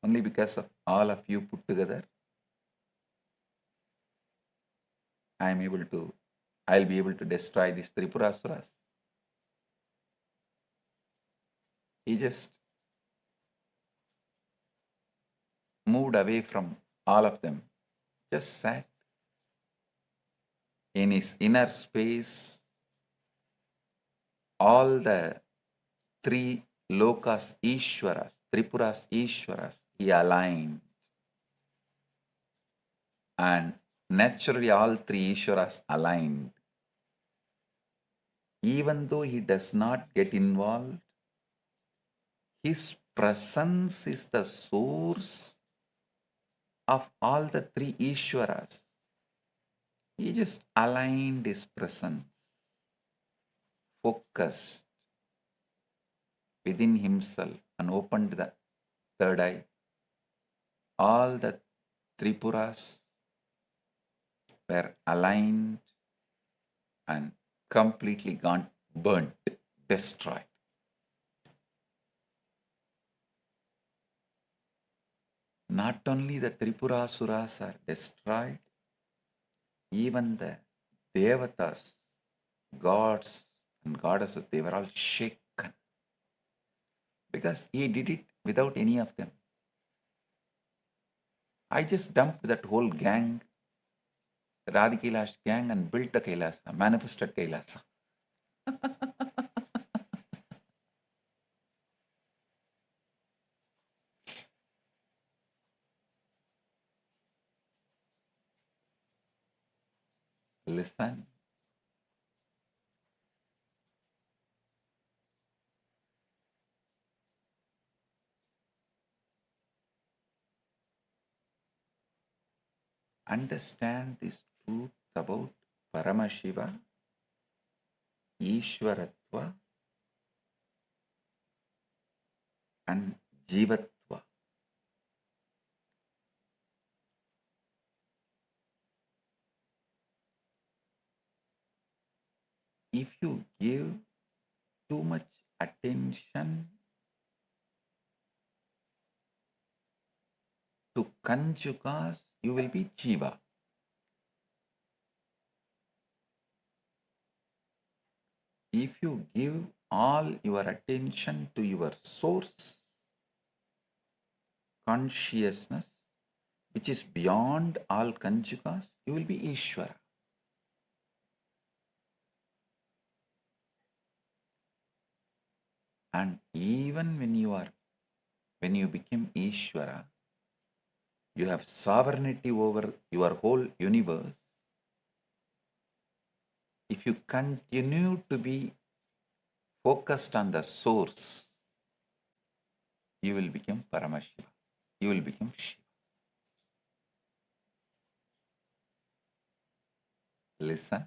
only because of all of you put together, I'll be able to destroy these Tripurasuras. He just moved away from all of them, just sat in his inner space. All the three lokas Ishwaras, Tripuras Ishwaras, he aligned. And naturally all three Ishwaras aligned. Even though he does not get involved, his presence is the source of all the three Ishwaras. He just aligned his presence, focused within himself and opened the third eye. All the Tripuras were aligned and completely gone, burnt, destroyed. Not only the Tripurasuras are destroyed, even the Devatas, gods and goddesses, they were all shaken. Because he did it without any of them. I just dumped that whole gang, the Adi Kailash gang, and built the Kailasa, manifested Kailasa. Listen. Understand this truth about Paramashiva, Ishwaratva, and Jivatva. If you give too much attention to Kanjukas, you will be Jiva. If you give all your attention to your source, consciousness, which is beyond all Kanjukas, you will be Ishvara. And even when you become Ishvara, you have sovereignty over your whole universe. If you continue to be focused on the source, you will become Paramashiva. You will become Shiva. Listen.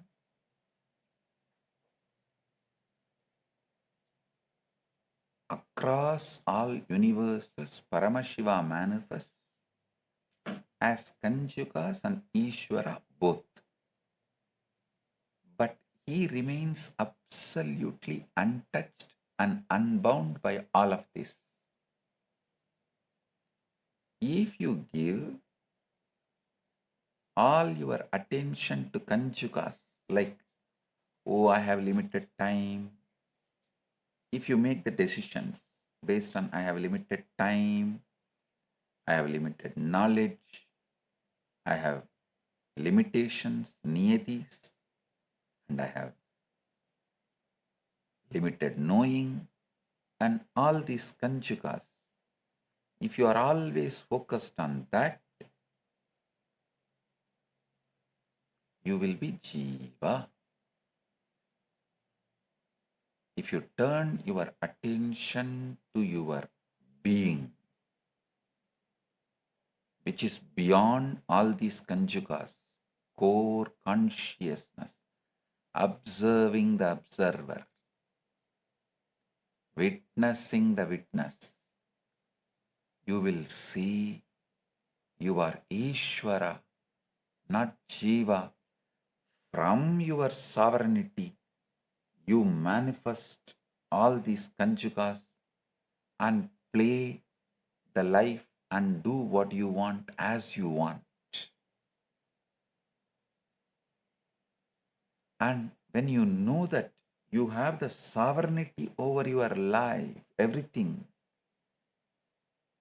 Across all universes, Paramashiva manifests as Kanjukas and Ishvara both. But he remains absolutely untouched and unbound by all of this. If you give all your attention to Kanjukas, like, oh, I have limited time. If you make the decisions based on I have limited time, I have limited knowledge, I have limitations, niyatis, and I have limited knowing, and all these Kanjukas, if you are always focused on that, you will be Jiva. If you turn your attention to your being, which is beyond all these Kanjukas, core consciousness, observing the observer, witnessing the witness, you will see you are Ishvara, not Jiva. From your sovereignty, you manifest all these Kanjukas and play the life and do what you want as you want. And when you know that you have the sovereignty over your life, everything,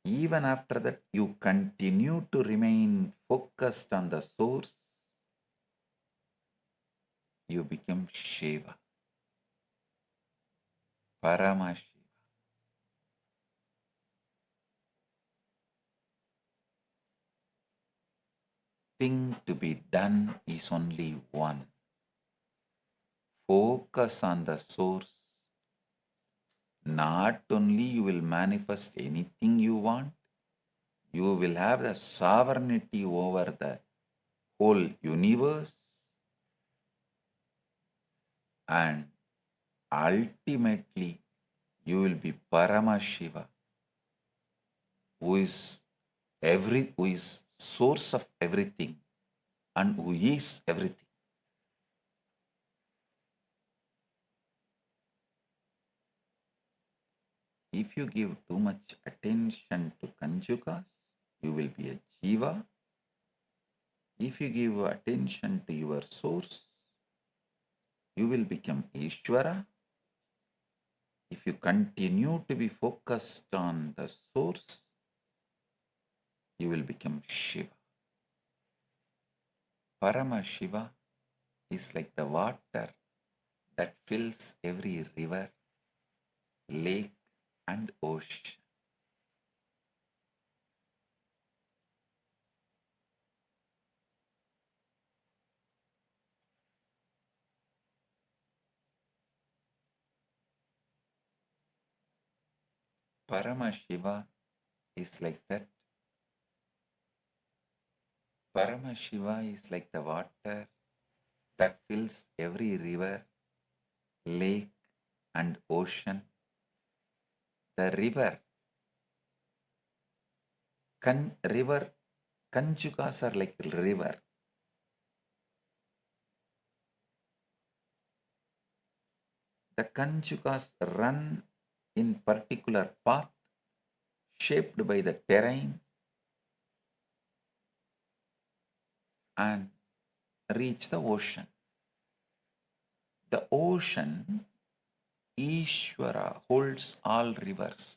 even after that you continue to remain focused on the source, you become Shiva, Paramashiva. Thing to be done is only one. Focus on the source. Not only you will manifest anything you want, you will have the sovereignty over the whole universe, and ultimately you will be Paramashiva, who is source of everything and who is everything. If you give too much attention to Kanjukas, you will be a Jiva. If you give attention to your source, you will become Ishvara. If you continue to be focused on the source, you will become Shiva. Paramashiva is like the water that fills every river, lake, and ocean. Paramashiva is like that. Paramashiva is like the water that fills every river, lake, and ocean. The river, Kanjukas are like river. The Kanjukas run in particular path shaped by the terrain and reach the ocean. The ocean, Ishvara, holds all rivers,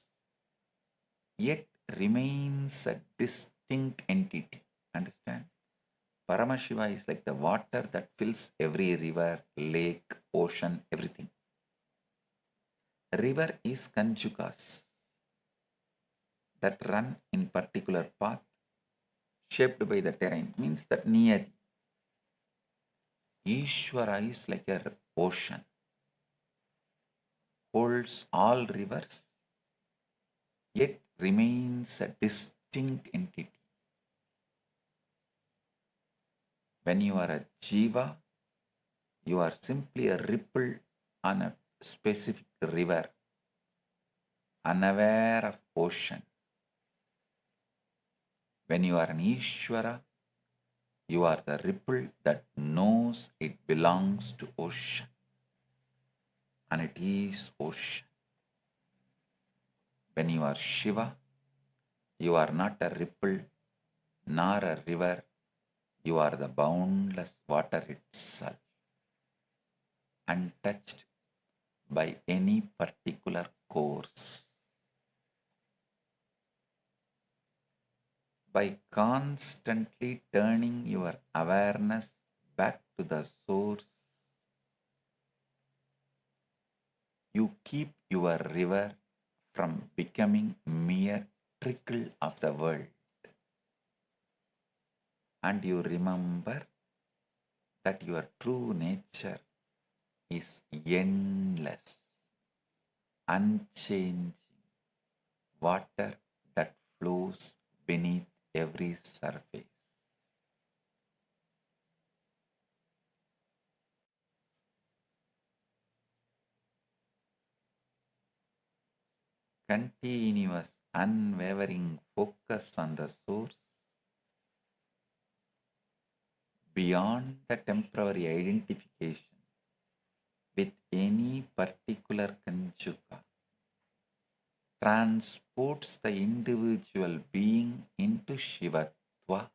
yet remains a distinct entity. Understand? Paramashiva is like the water that fills every river, lake, ocean, everything. River is Kanjukas that run in particular path shaped by the terrain, means that niyati. Ishvara is like an ocean, holds all rivers, yet remains a distinct entity. When you are a Jiva, You are simply a ripple on a specific river, unaware of ocean. When you are an Ishvara, you are the ripple that knows it belongs to ocean, and it is ocean. When you are Shiva, you are not a ripple nor a river, you are the boundless water itself, untouched by any particular course. By constantly turning your awareness back to the source, you keep your river from becoming mere trickle of the world. And you remember that your true nature is endless, unchanging water that flows beneath every surface. Continuous, unwavering focus on the source beyond the temporary identification with any particular Kanchuka transports the individual being into Shivatva.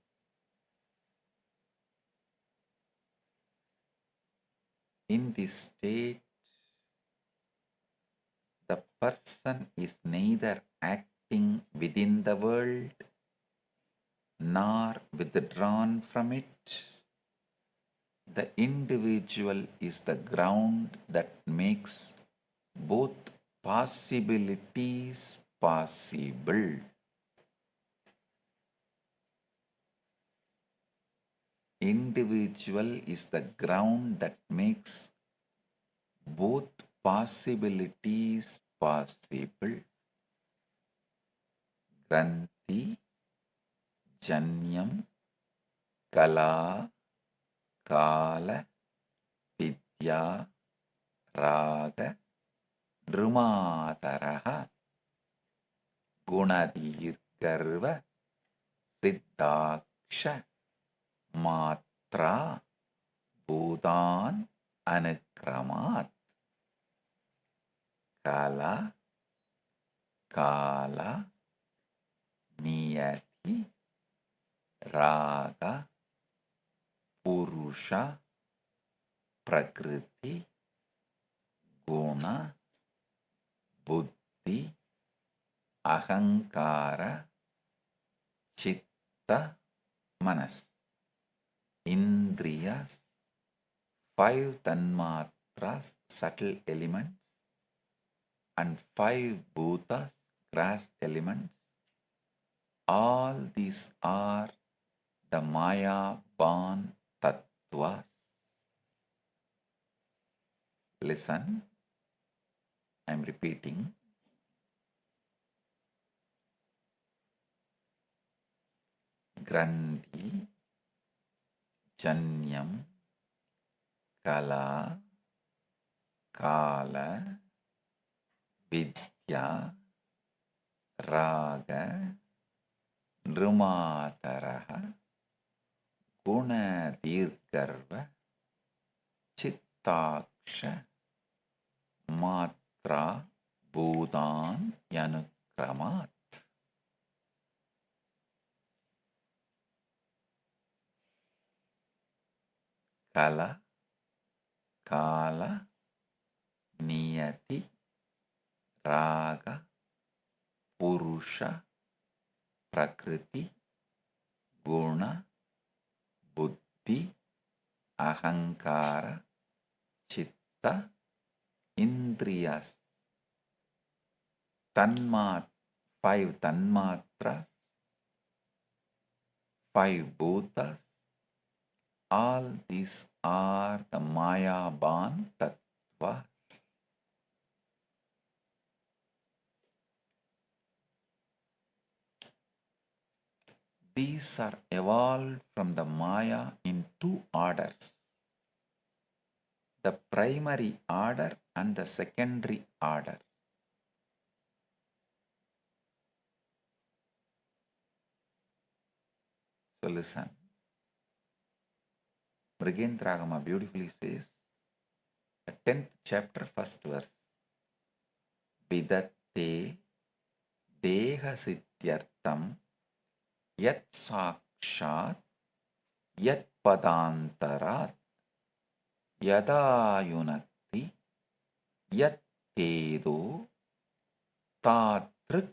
In this state, the person is neither acting within the world nor withdrawn from it. The individual is the ground that makes both possibilities possible. Individual is the ground that makes both possibilities possible. Granthi, Janyam, Kala, Kala, Vidya, Raga, Drumataraha, Gunadirgarva, Siddhaksha, Matra, Bhutan, Anukramat. Kala, Kala, Niyati, Raga, Purusha, Prakriti, Guna, Buddhi, Ahankara, Chitta, Manas. Indriyas, 5 tanmatras, subtle elements, and 5 bhutas, grass elements. All these are the Maya born tattvas. Listen, I am repeating. Granthi, Janyam, Kala, Kala, Vidya, Raga, Drumataraha, Gunadirgarva, Chittaksha, Matra, Bhutan, Yanukramat. Kala, Kala, Niyati, Raga, Purusha, Prakriti, Guna, Buddhi, Ahankara, Chitta, Indriyas. 5 tanmatras, 5 bhutas. All these are the Maya born tattvas. These are evolved from the Maya in 2 orders. the primary order and the secondary order. So listen. Mrigendragama beautifully says, the 10th chapter, 1st verse, Vidatte deha siddhyartam yat sakshat yat padantarat yada yunakti yat tedo tatrik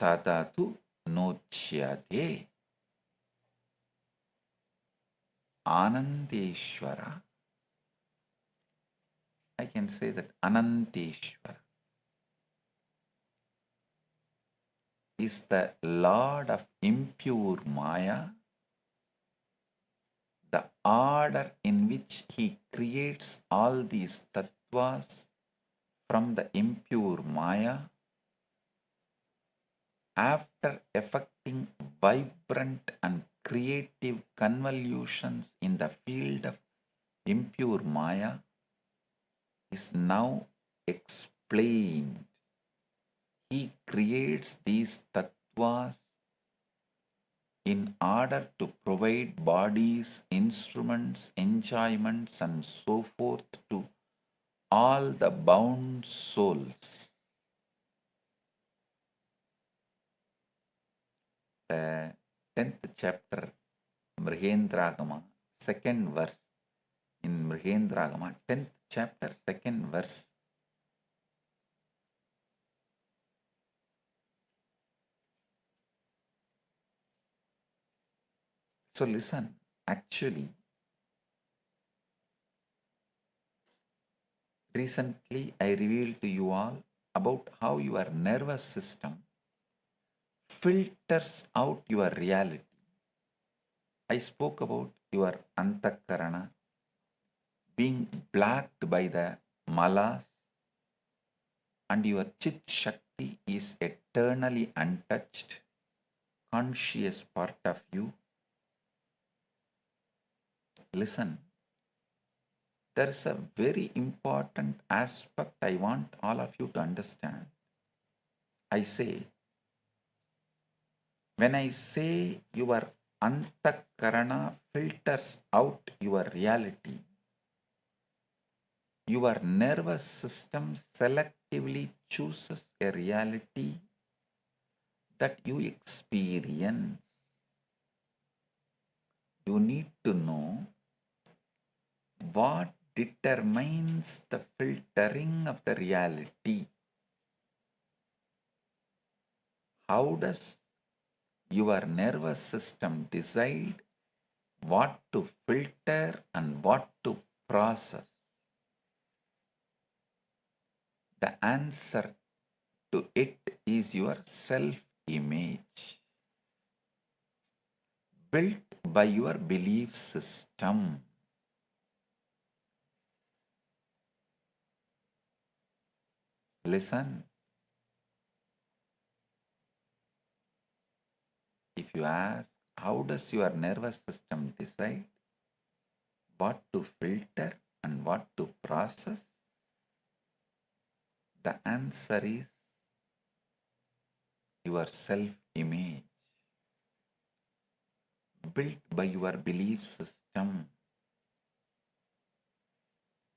tadatu nochyate. Anandeshwara, I can say that Ananteshwara is the Lord of impure Maya, the order in which he creates all these tattvas from the impure Maya, after effecting vibrant and creative convolutions in the field of impure Maya, is now explained. He creates these tattvas in order to provide bodies, instruments, enjoyments, and so forth to all the bound souls. The 10th chapter, Mrigendragama, 2nd verse in Mrigendragama, 10th chapter, 2nd verse. So listen, actually, recently I revealed to you all about how your nervous system filters out your reality. I spoke about your antakarana being blocked by the malas, and your chit shakti is eternally untouched, conscious part of you. Listen, there is a very important aspect I want all of you to understand. I say, when I say your antakarana filters out your reality, your nervous system selectively chooses a reality that you experience. You need to know what determines the filtering of the reality. How does your nervous system decide what to filter and what to process? The answer to it is your self-image, built by your belief system. Listen, if you ask, how does your nervous system decide what to filter and what to process? The answer is your self-image, built by your belief system.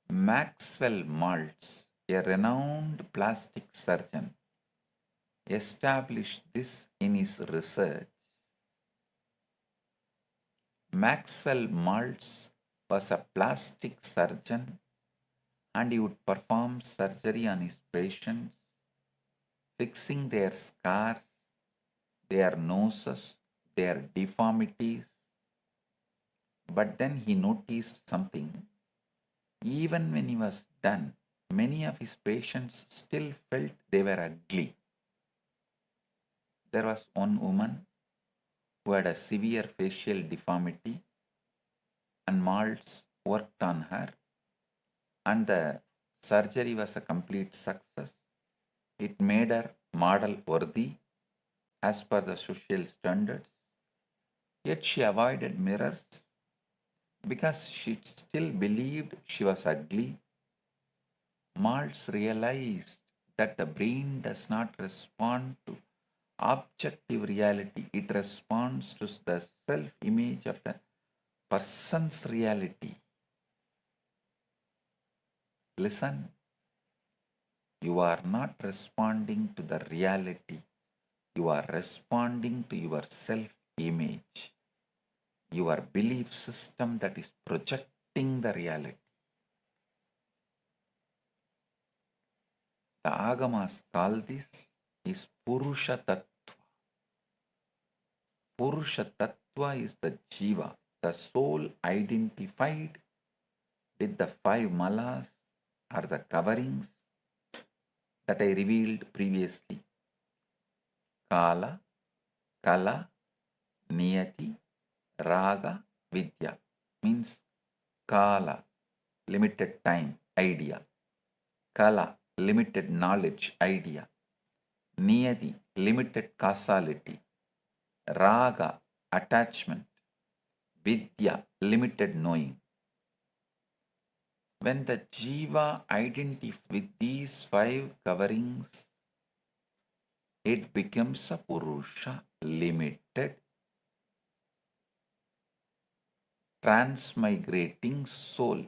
Maxwell Maltz, a renowned plastic surgeon, established this in his research. Maxwell Maltz was a plastic surgeon, and he would perform surgery on his patients, fixing their scars, their noses, their deformities. But then he noticed something. Even when he was done, many of his patients still felt they were ugly. There was one woman who had a severe facial deformity, and Maltz worked on her, and the surgery was a complete success. It made her model worthy as per the social standards. Yet she avoided mirrors Because she still believed she was ugly, Maltz realized that the brain does not respond to objective reality, it responds to the self-image of the person's reality. Listen, you are not responding to the reality, you are responding to your self-image, your belief system that is projecting the reality. The Agamas call this is Purusha Tattva. Purusha Tattva is the Jiva, the soul identified with the five malas or the coverings that I revealed previously. Kala, Kala, Niyati, Raga, Vidya means Kala, limited time, idea. Kala, limited knowledge, idea. Niyati, limited causality. Raga, attachment. Vidya, limited knowing. When the Jiva identifies with these five coverings, it becomes a Purusha, limited, transmigrating soul,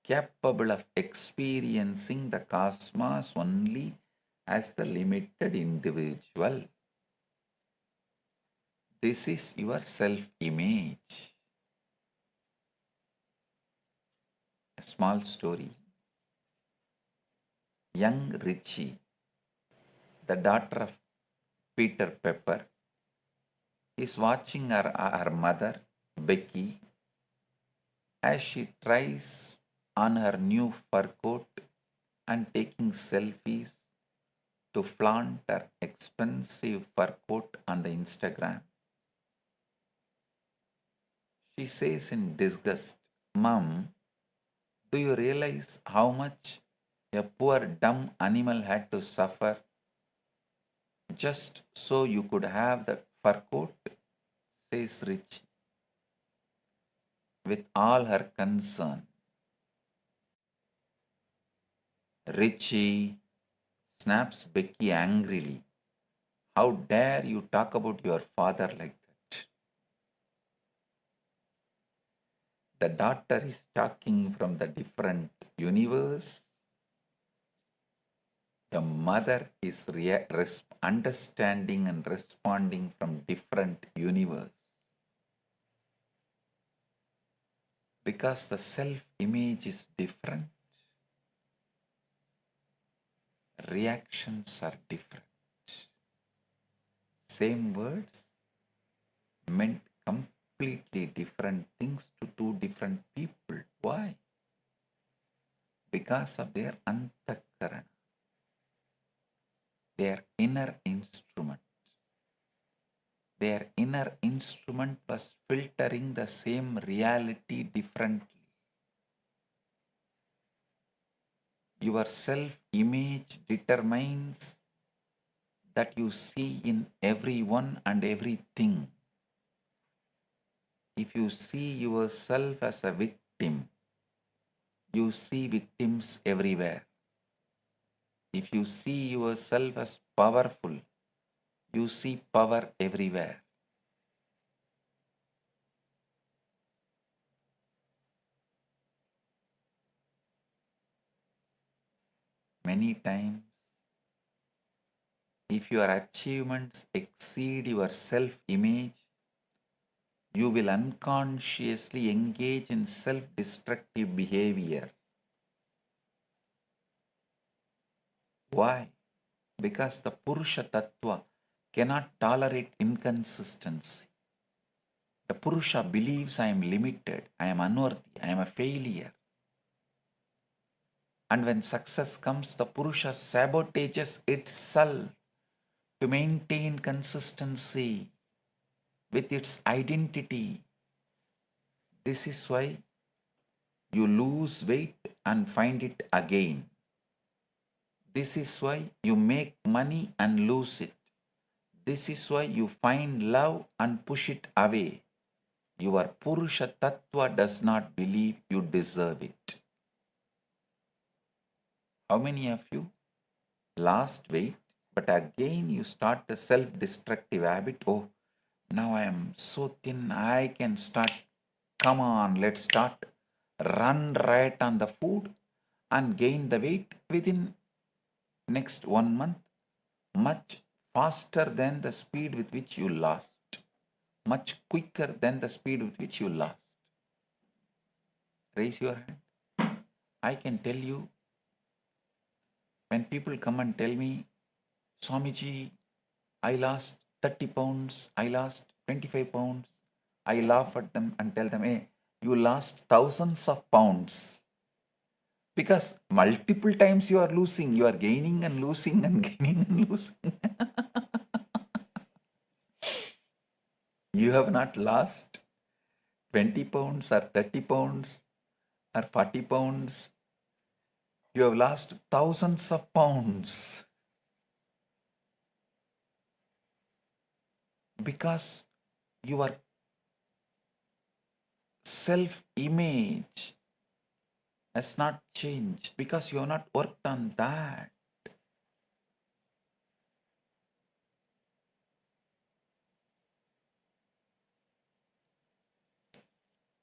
capable of experiencing the cosmos only as the limited individual. This is your self-image. A small story. Young Richie, the daughter of Peter Pepper, is watching her mother, Becky, as she tries on her new fur coat and taking selfies to flaunt her expensive fur coat on the Instagram. She says in disgust, "Mom, do you realize how much a poor dumb animal had to suffer just so you could have the fur coat?" says Richie, with all her concern. Richie, snaps Becky angrily. "How dare you talk about your father like that?" The daughter is talking from the different universe. The mother is understanding and responding from different universe. Because the self-image is different, reactions are different. Same words meant completely different things to two different people. Why? Because of their antakarana, their inner instrument. Their inner instrument was filtering the same reality differently. Your self-image determines that you see in everyone and everything. If you see yourself as a victim, you see victims everywhere. If you see yourself as powerful, you see power everywhere. Many times, if your achievements exceed your self-image, you will unconsciously engage in self-destructive behavior. Why? Because the Purusha Tattva cannot tolerate inconsistency. The Purusha believes I am limited, I am unworthy, I am a failure. And when success comes, the Purusha sabotages itself to maintain consistency with its identity. This is why you lose weight and find it again. This is why you make money and lose it. This is why you find love and push it away. Your Purusha Tattva does not believe you deserve it. How many of you lost weight, but again you start the self-destructive habit? Oh, now I am so thin, I can start. Come on, let's start. Run right on the food and gain the weight within next 1 month, much faster than the speed with which you lost. Much quicker than the speed with which you lost. Raise your hand. I can tell you, when people come and tell me, Swamiji, I lost 30 pounds, I lost 25 pounds, I laugh at them and tell them, hey, you lost thousands of pounds. Because multiple times you are losing, you are gaining and losing and gaining and losing. You have not lost 20 pounds or 30 pounds or 40 pounds. You have lost thousands of pounds. Because your self-image has not changed, because you have not worked on that.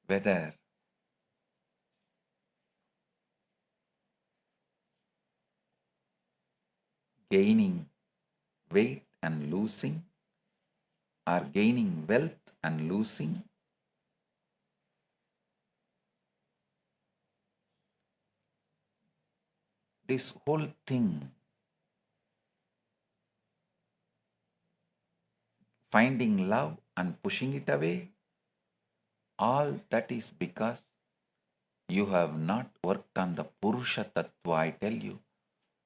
Whether gaining weight and losing, or gaining wealth and losing, this whole thing, finding love and pushing it away, all that is because you have not worked on the Purusha Tattva. I tell you,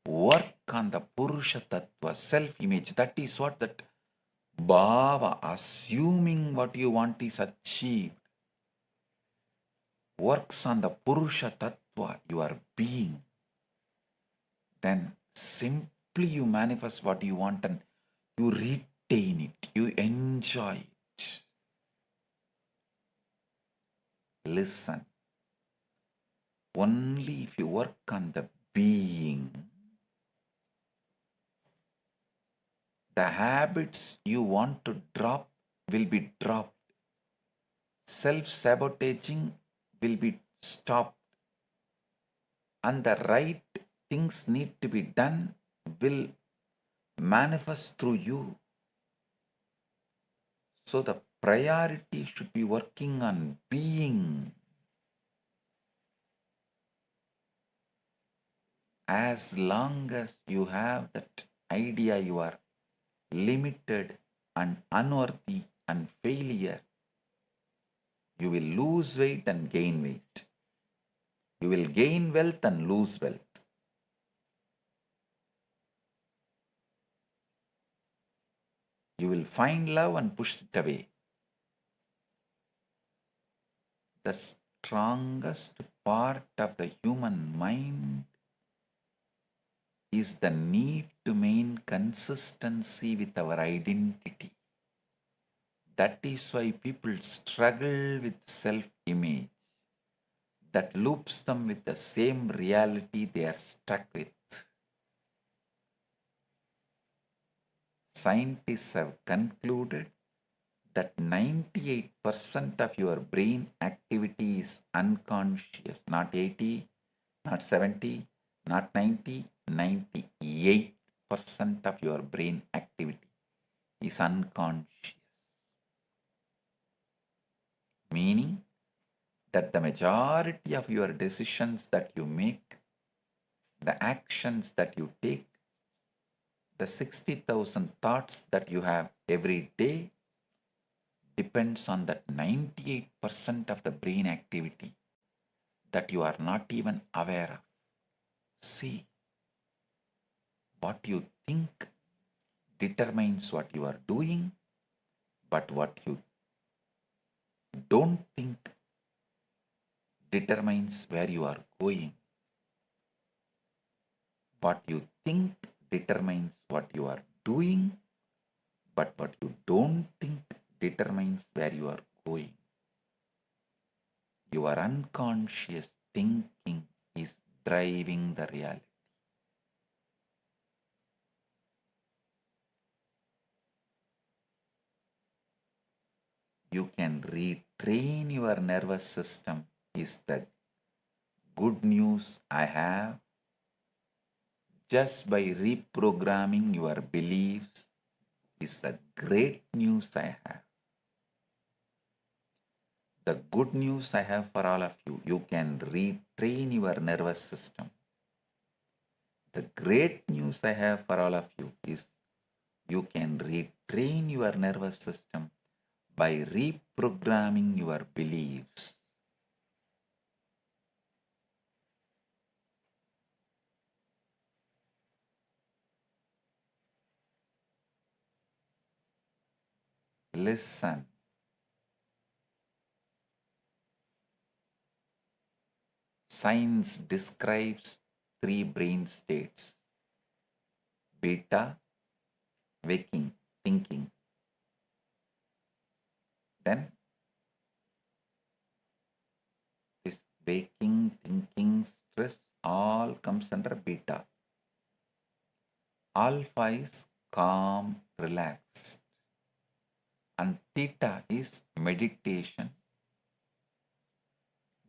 work on the Purusha Tattva, self-image. That is what that Bhava, assuming what you want is achieved, works on the Purusha Tattva, your being. Then simply you manifest what you want and you retain it, you enjoy it. Listen. Only if you work on the being, the habits you want to drop will be dropped. Self-sabotaging will be stopped. And the right things need to be done will manifest through you. So the priority should be working on being. As long as you have that idea you are limited and unworthy and failure, you will lose weight and gain weight. You will gain wealth and lose wealth. You will find love and push it away. The strongest part of the human mind is the need to maintain consistency with our identity. That is why people struggle with self-image. That loops them with the same reality they are stuck with. Scientists have concluded that 98% of your brain activity is unconscious. Not 80, not 70, not 90, 98% of your brain activity is unconscious. Meaning that the majority of your decisions that you make, the actions that you take, the 60,000 thoughts that you have every day depends on that 98% of the brain activity that you are not even aware of. See, what you think determines what you are doing, but what you don't think determines where you are going. What you think determines what you are doing, but what you don't think determines where you are going. Your unconscious thinking is driving the reality. You can retrain your nervous system is the good news I have. Just by reprogramming your beliefs is the great news I have. The good news I have for all of you, you can retrain your nervous system. The great news I have for all of you is you can retrain your nervous system by reprogramming your beliefs. Listen. Science describes 3 brain states: beta, waking, thinking. Then this waking, thinking, stress all comes under beta. Alpha is calm, relaxed. And theta is meditation.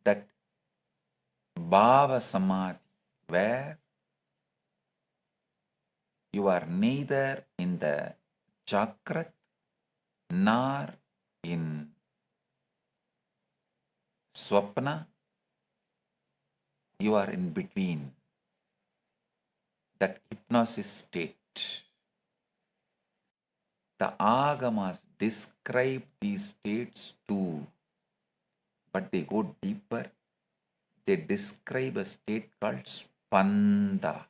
That bhava samadhi, where you are neither in the Jagrat nor in Swapna, you are in between. That hypnosis state. The Agamas describe these states too, but they go deeper. They describe a state called Spanda.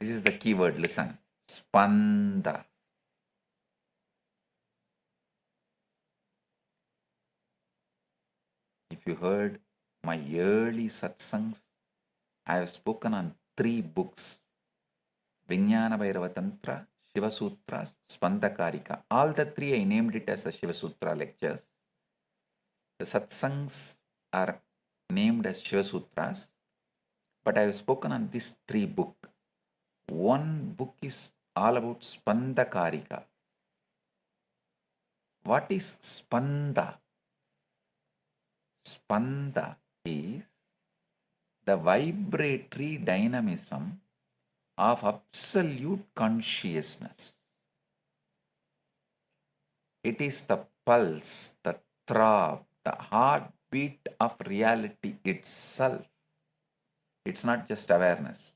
This is the key word, listen. Spanda. If you heard my early satsangs, I have spoken on 3 books: Vijnana Bhairava Tantra, Shiva Sutras, Spandakarika. All the 3 I named it as the Shiva Sutra lectures. The satsangs are named as Shiva Sutras, but I have spoken on these 3 books. One book is all about Spandakarika. What is Spanda? Spanda is the vibratory dynamism of absolute consciousness. It is the pulse, the throb, the heartbeat of reality itself. It's not just awareness.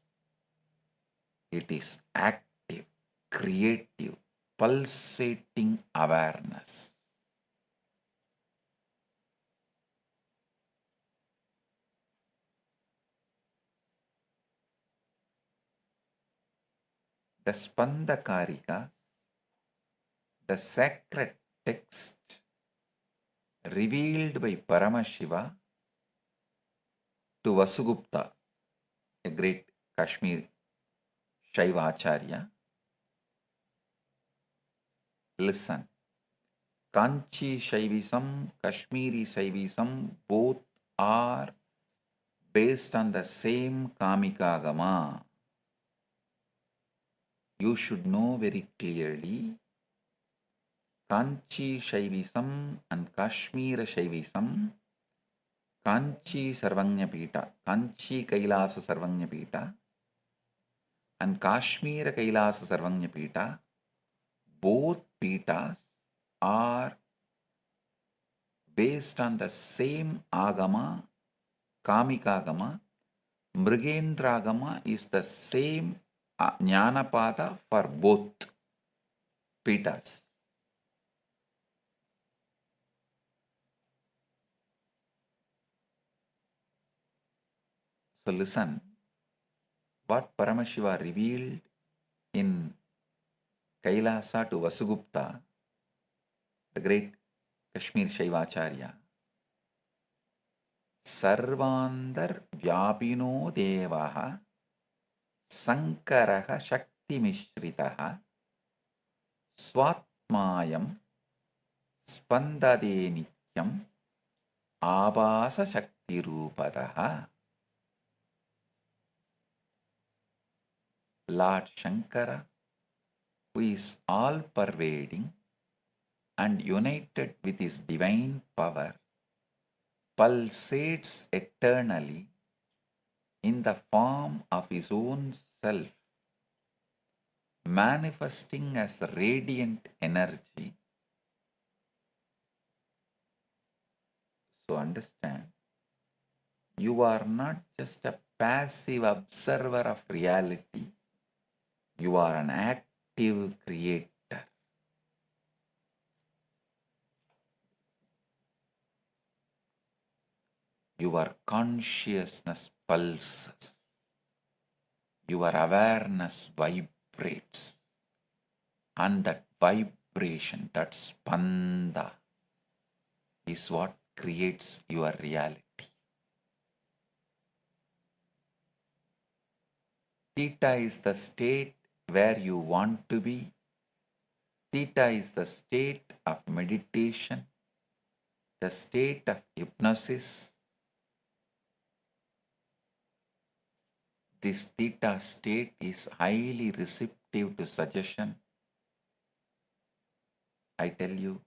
It is active, creative, pulsating awareness. The Spandakarikas, the sacred text revealed by Paramashiva to Vasugupta, a great Kashmir Shaiva Acharya. Listen. Kanchi Shaivism, Kashmiri Shaivism, both are based on the same Kamika Agama. You should know very clearly, Kanchi Shaivism and Kashmir Shaivism, Kanchi Sarvanyapita, Kanchi Kailasa Sarvanyapita, and Kashmir Kailasa Sarvanyapita, both pitas are based on the same Agama, Kamika Agama. Mrigendra Agama is the same Jnanapada for both pitas. So listen, what Paramashiva revealed in Kailasa to Vasugupta, the great Kashmir Shaivacharya. Sarvandar Vyapino Devaha Sankaraha Shakti Mishritaha Swatmayam Spandade Nityam Abhasa Shakti Rupadaha. Lord Shankara, who is all pervading and united with his divine power, pulsates eternally in the form of his own self, manifesting as radiant energy. So understand, you are not just a passive observer of reality, you are an active creator. Your consciousness pulses, your awareness vibrates, and that vibration, that spanda, is what creates your reality. Theta is the state where you want to be. Theta is the state of meditation, the state of hypnosis. This theta state is highly receptive to suggestion. I tell you,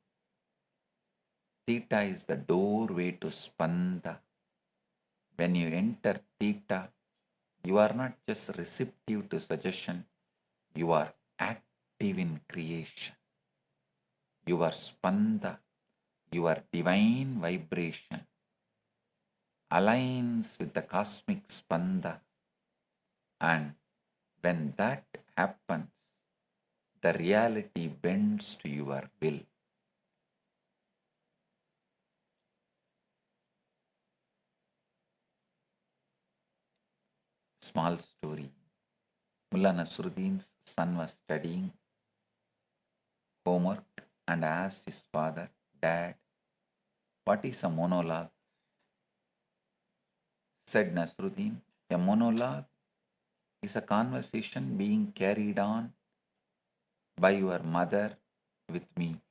theta is the doorway to spanda. When you enter theta, you are not just receptive to suggestion, you are active in creation. Your spanda, your divine vibration, aligns with the cosmic spanda, and when that happens, the reality bends to your will. Small story. Mullah Nasruddin's son was studying homework and asked his father, "Dad, what is a monologue?" Said Nasruddin, "A monologue is a conversation being carried on by your mother with me."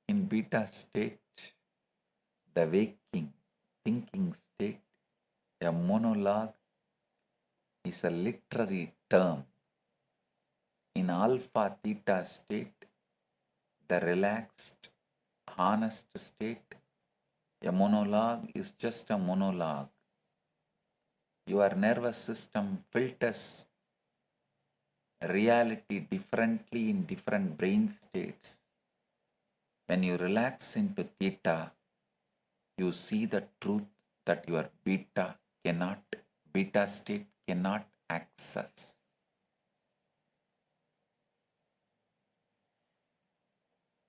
In beta state, the waking, thinking state, a monologue is a literary term. In alpha theta state, the relaxed, honest state, a monologue is just a monologue. Your nervous system filters reality differently in different brain states. When you relax into theta, you see the truth that your beta state cannot access.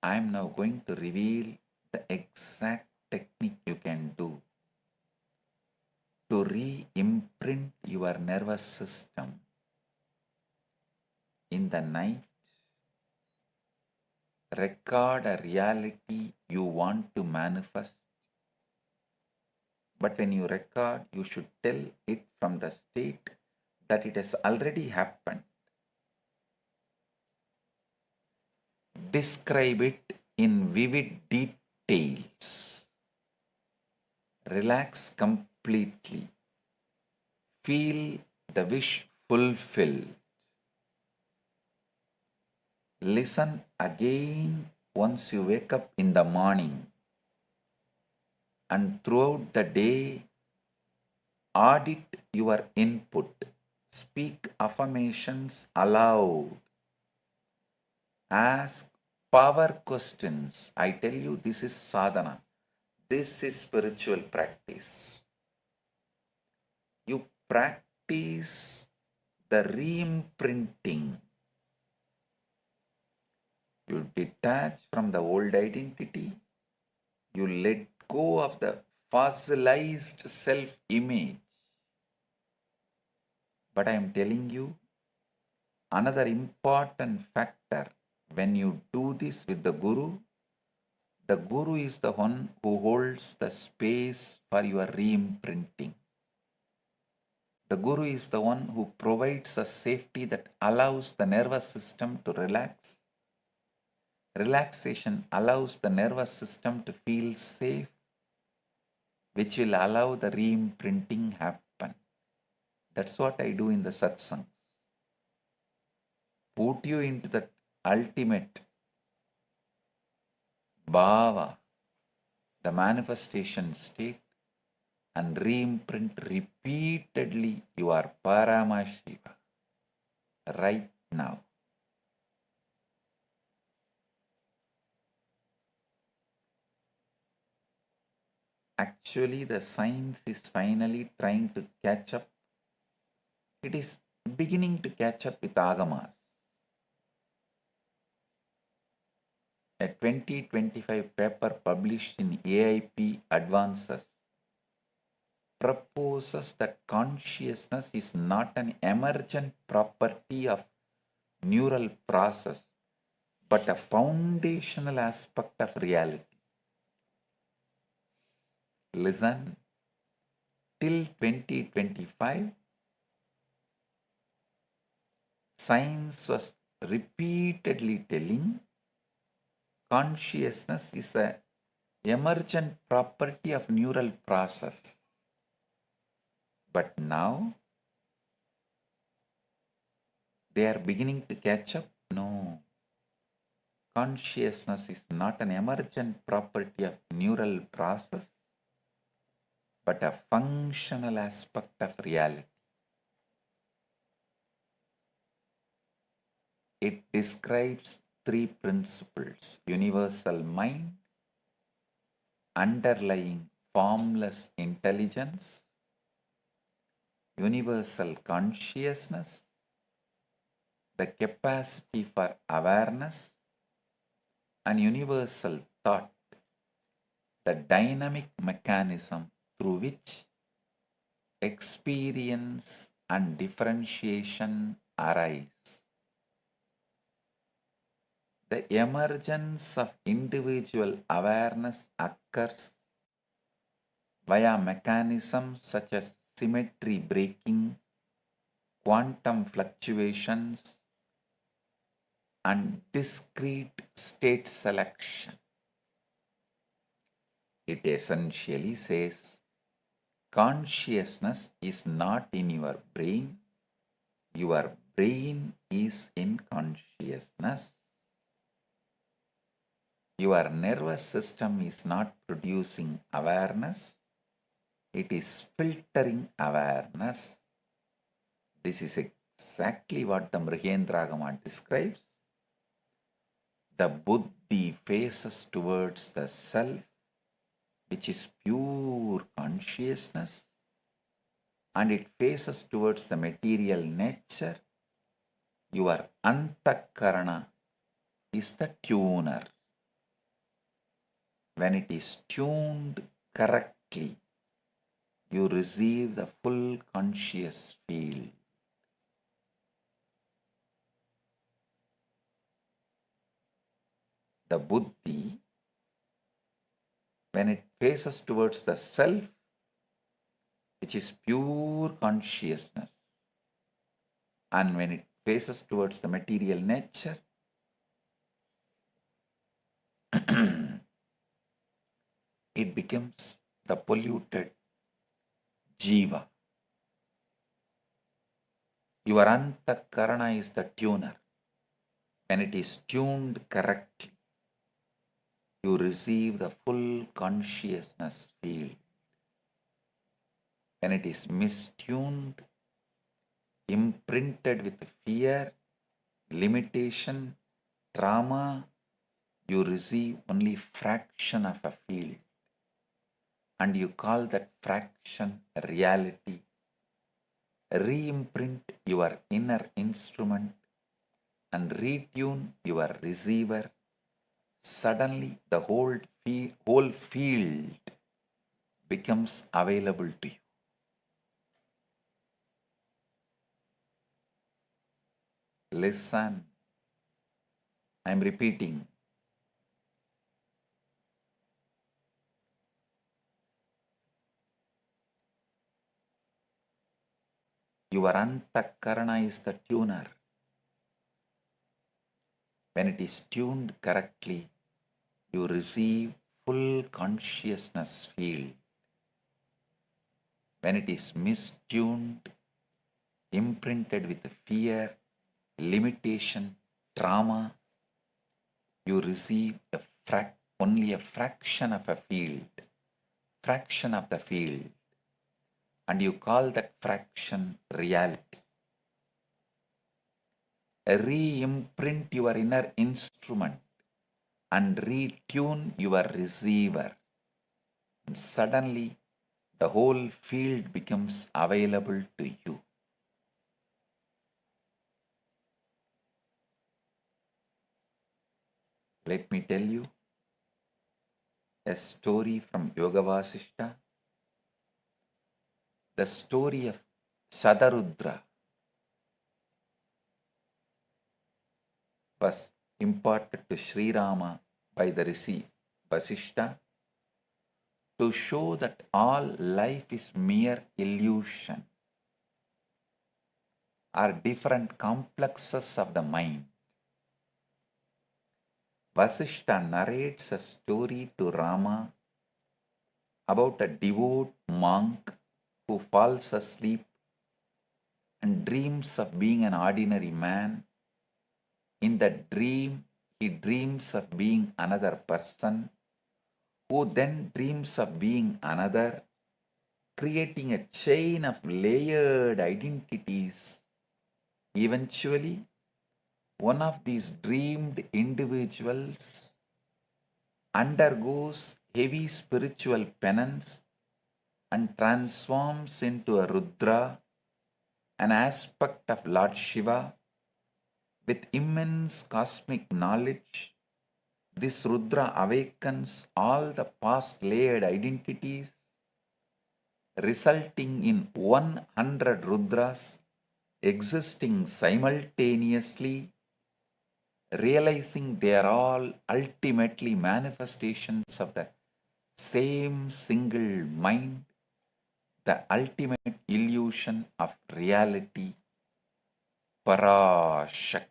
I am now going to reveal the exact technique you can do to re-imprint your nervous system in the night. Record a reality you want to manifest, but when you record, you should tell it from the state that it has already happened. Describe it in vivid details. Relax completely. Feel the wish fulfilled. Listen again once you wake up in the morning, and throughout the day, audit your input. Speak affirmations aloud. Ask power questions. I tell you, this is sadhana. This is spiritual practice. You practice the re-imprinting. You detach from the old identity. You let go of the fossilized self-image. But I am telling you, another important factor, when you do this with the Guru is the one who holds the space for your re-imprinting. The Guru is the one who provides a safety that allows the nervous system to relax. Relaxation allows the nervous system to feel safe, which will allow the re-imprinting happen. That's what I do in the Satsang. Put you into that ultimate bhava, the manifestation state, and re-imprint repeatedly your Paramashiva right now. Actually, the science is finally trying to catch up. It is beginning to catch up with Agamas. A 2025 paper published in AIP Advances proposes that consciousness is not an emergent property of neural process, but a foundational aspect of reality. Listen, till 2025, science was repeatedly telling consciousness is an emergent property of neural process. But now, they are beginning to catch up. No, consciousness is not an emergent property of neural process, but a functional aspect of reality. It describes three principles: universal mind, underlying formless intelligence, universal consciousness, the capacity for awareness, and universal thought, the dynamic mechanism through which experience and differentiation arise. The emergence of individual awareness occurs via mechanisms such as symmetry breaking, quantum fluctuations, and discrete state selection. It essentially says consciousness is not in your brain is in consciousness. Your nervous system is not producing awareness, it is filtering awareness. This is exactly what the Mrihendragama describes. The buddhi faces towards the self, which is pure consciousness, and it faces towards the material nature. Your antakarana is the tuner. When it is tuned correctly, you receive the full conscious field. The buddhi, when it faces towards the self, which is pure consciousness, and when it faces towards the material nature, it becomes the polluted jiva. Your antakarana is the tuner. When it is tuned correctly, you receive the full consciousness field. When it is mistuned, imprinted with fear, limitation, trauma, you receive only fraction of a field. And you call that fraction reality. Re-imprint your inner instrument and retune your receiver. Suddenly the whole field becomes available to you. Listen, I am repeating. Your antakarana is the tuner. When it is tuned correctly, you receive full consciousness field. When it is mistuned, imprinted with fear, limitation, trauma, you receive only a fraction of a field, fraction of the field, and you call that fraction reality. Re-imprint your inner instrument and retune your receiver. And suddenly, the whole field becomes available to you. Let me tell you a story from Yoga Vasishta, the story of Shatarudra was imparted to Sri Rama by the Rishi Vasishta to show that all life is mere illusion, are different complexes of the mind. Vasishta narrates a story to Rama about a devout monk who falls asleep and dreams of being an ordinary man. In that dream, he dreams of being another person, who then dreams of being another, creating a chain of layered identities. Eventually, one of these dreamed individuals undergoes heavy spiritual penance and transforms into a Rudra, an aspect of Lord Shiva. With immense cosmic knowledge, this Rudra awakens all the past layered identities, resulting in 100 Rudras existing simultaneously, realizing they are all ultimately manifestations of the same single mind, the ultimate illusion of reality, Parashakti,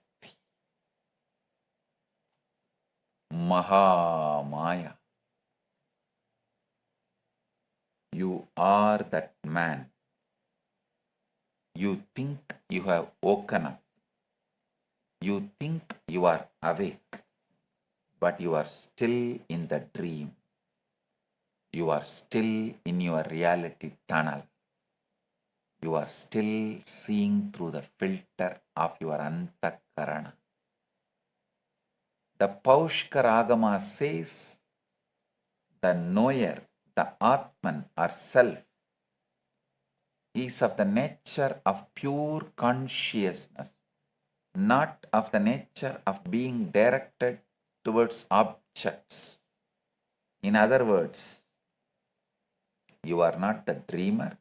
Mahamaya. You are that man. You think you have woken up. You think you are awake, but you are still in the dream. You are still in your reality tunnel. You are still seeing through the filter of your antakarana. The Paushkaragama says, the knower, the Atman or self, is of the nature of pure consciousness, not of the nature of being directed towards objects. In other words, you are not the dreamer,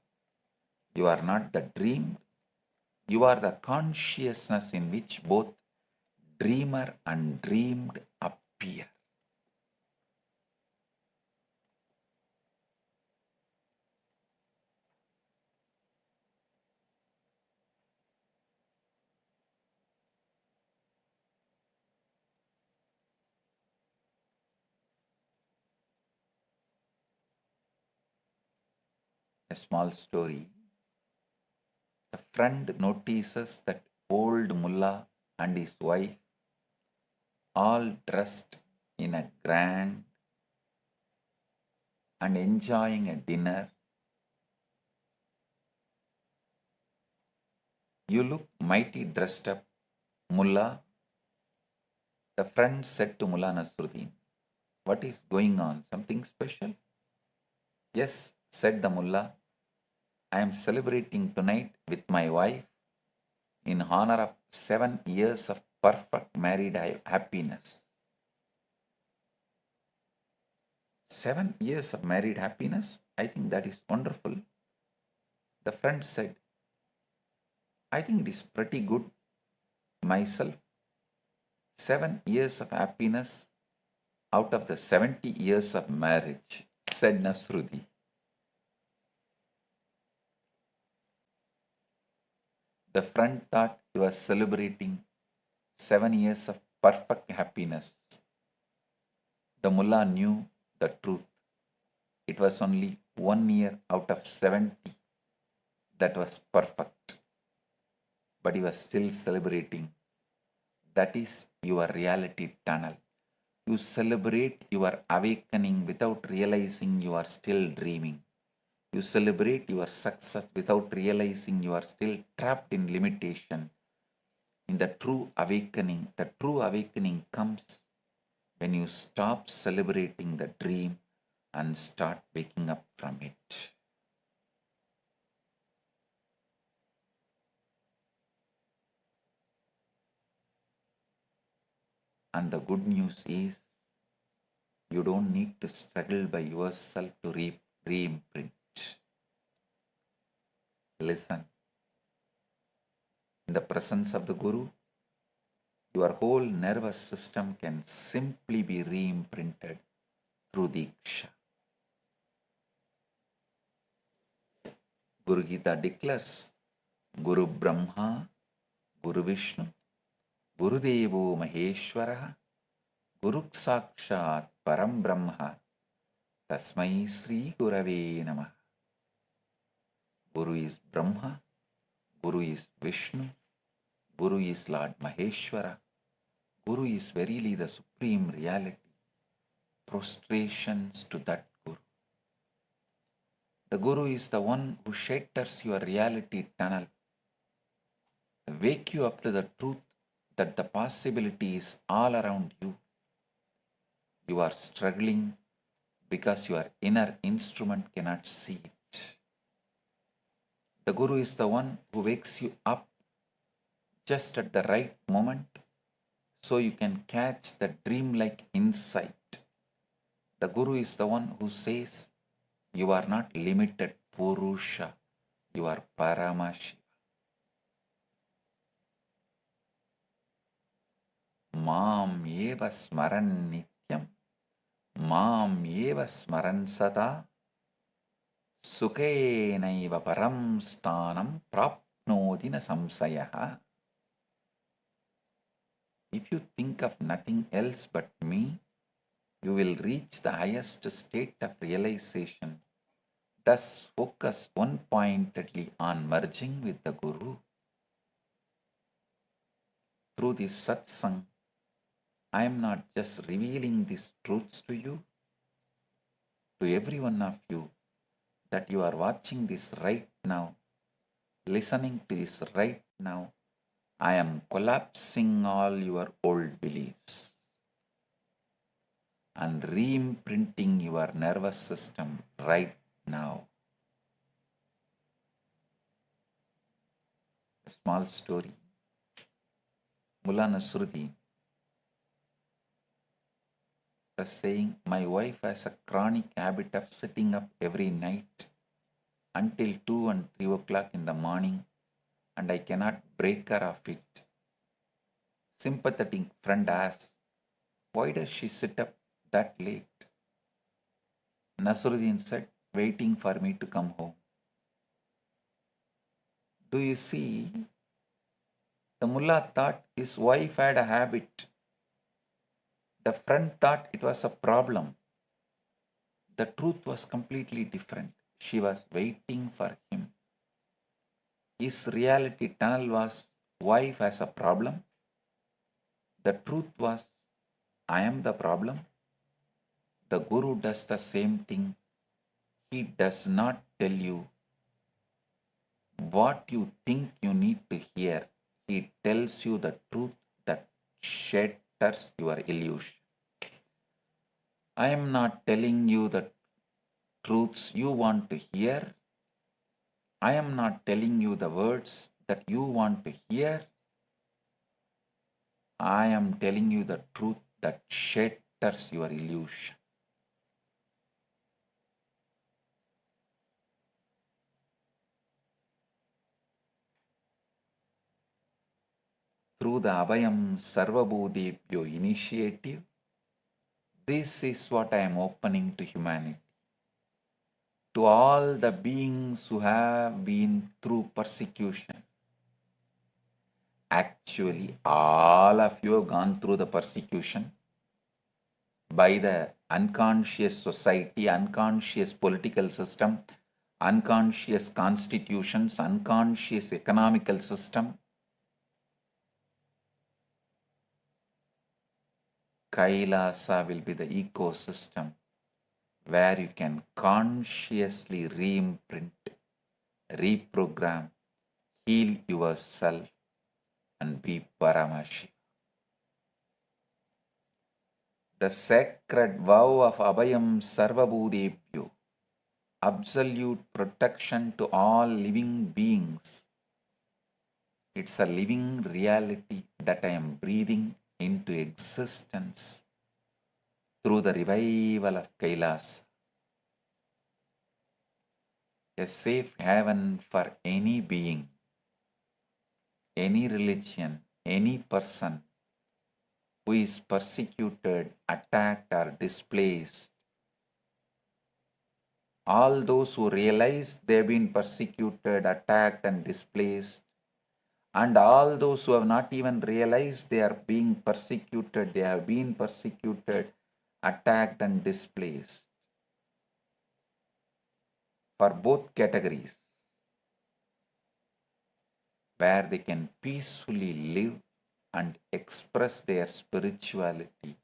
you are not the dreamed, you are the consciousness in which both dreamer and dreamed appear. A small story. A friend notices that old mullah and his wife, all dressed in a grand and enjoying a dinner. You look mighty dressed up, mullah. The friend said to Mullah Nasruddin, what is going on? Something special? Yes, said the mullah. I am celebrating tonight with my wife in honor of 7 years of perfect married happiness. 7 years of married happiness? I think that is wonderful. The friend said, I think it is pretty good myself. 7 years of happiness out of the 70 years of marriage, said Nasruddin. The friend thought he was celebrating 7 years of perfect happiness. The mullah knew the truth. It was only 1 year out of 70 that was perfect. But he was still celebrating. That is your reality tunnel. You celebrate your awakening without realizing you are still dreaming. You celebrate your success without realizing you are still trapped in limitation. In the true awakening comes when you stop celebrating the dream and start waking up from it. And the good news is, you don't need to struggle by yourself to re-imprint. Listen. In the presence of the Guru, your whole nervous system can simply be re-imprinted through Diksha. Guru Gita declares, Guru Brahma, Guru Vishnu, Guru Devo Maheshwara, Guru Sakshat Param Brahma, Tasmai Sri Gurave Namah. Guru is Brahma, Guru is Vishnu, Guru is Lord Maheshwara, Guru is verily the supreme reality. Prostrations to that Guru. The Guru is the one who shatters your reality tunnel, wake you up to the truth that the possibility is all around you. You are struggling because your inner instrument cannot see it. The Guru is the one who wakes you up just at the right moment so you can catch the dreamlike insight. The Guru is the one who says, you are not limited Purusha, you are Paramashiva. Mam eva smaran nityam, mam eva smaran sada, sukhenaiva param sthanam prapnoti na samsayaha. If you think of nothing else but me, you will reach the highest state of realization. Thus, focus one-pointedly on merging with the Guru. Through this Satsang, I am not just revealing these truths to you, to every one of you, that you are watching this right now, listening to this right now. I am collapsing all your old beliefs and re-imprinting your nervous system right now. A small story. Mullah Nasruddin was saying, my wife has a chronic habit of sitting up every night until 2 and 3 o'clock in the morning, and I cannot break her of it. Sympathetic friend asked, why does she sit up that late? Nasruddin said, waiting for me to come home. Do you see? The mullah thought his wife had a habit. The friend thought it was a problem. The truth was completely different. She was waiting for him. His reality tunnel was, wife has a problem. The truth was, I am the problem. The Guru does the same thing. He does not tell you what you think you need to hear. He tells you the truth that shatters your illusion. I am not telling you the truths you want to hear. I am not telling you the words that you want to hear. I am telling you the truth that shatters your illusion. Through the Abhayam Sarvabhutebhyo initiative, this is what I am opening to humanity. To all the beings who have been through persecution, Actually, all of you have gone through the persecution by the unconscious society, unconscious political system, unconscious constitutions, unconscious economical system. Kailasa will be the ecosystem where you can consciously re-imprint, reprogram, heal yourself and be Paramashiva. The sacred vow of Abhayam Sarvabhutebhyo, absolute protection to all living beings. It's a living reality that I am breathing into existence through the revival of Kailasa. A safe haven for any being, any religion, any person who is persecuted, attacked, or displaced. All those who realize they have been persecuted, attacked, and displaced, and all those who have not even realized they are being persecuted, they have been persecuted, attacked, and displaced. For both categories, where they can peacefully live and express their spirituality,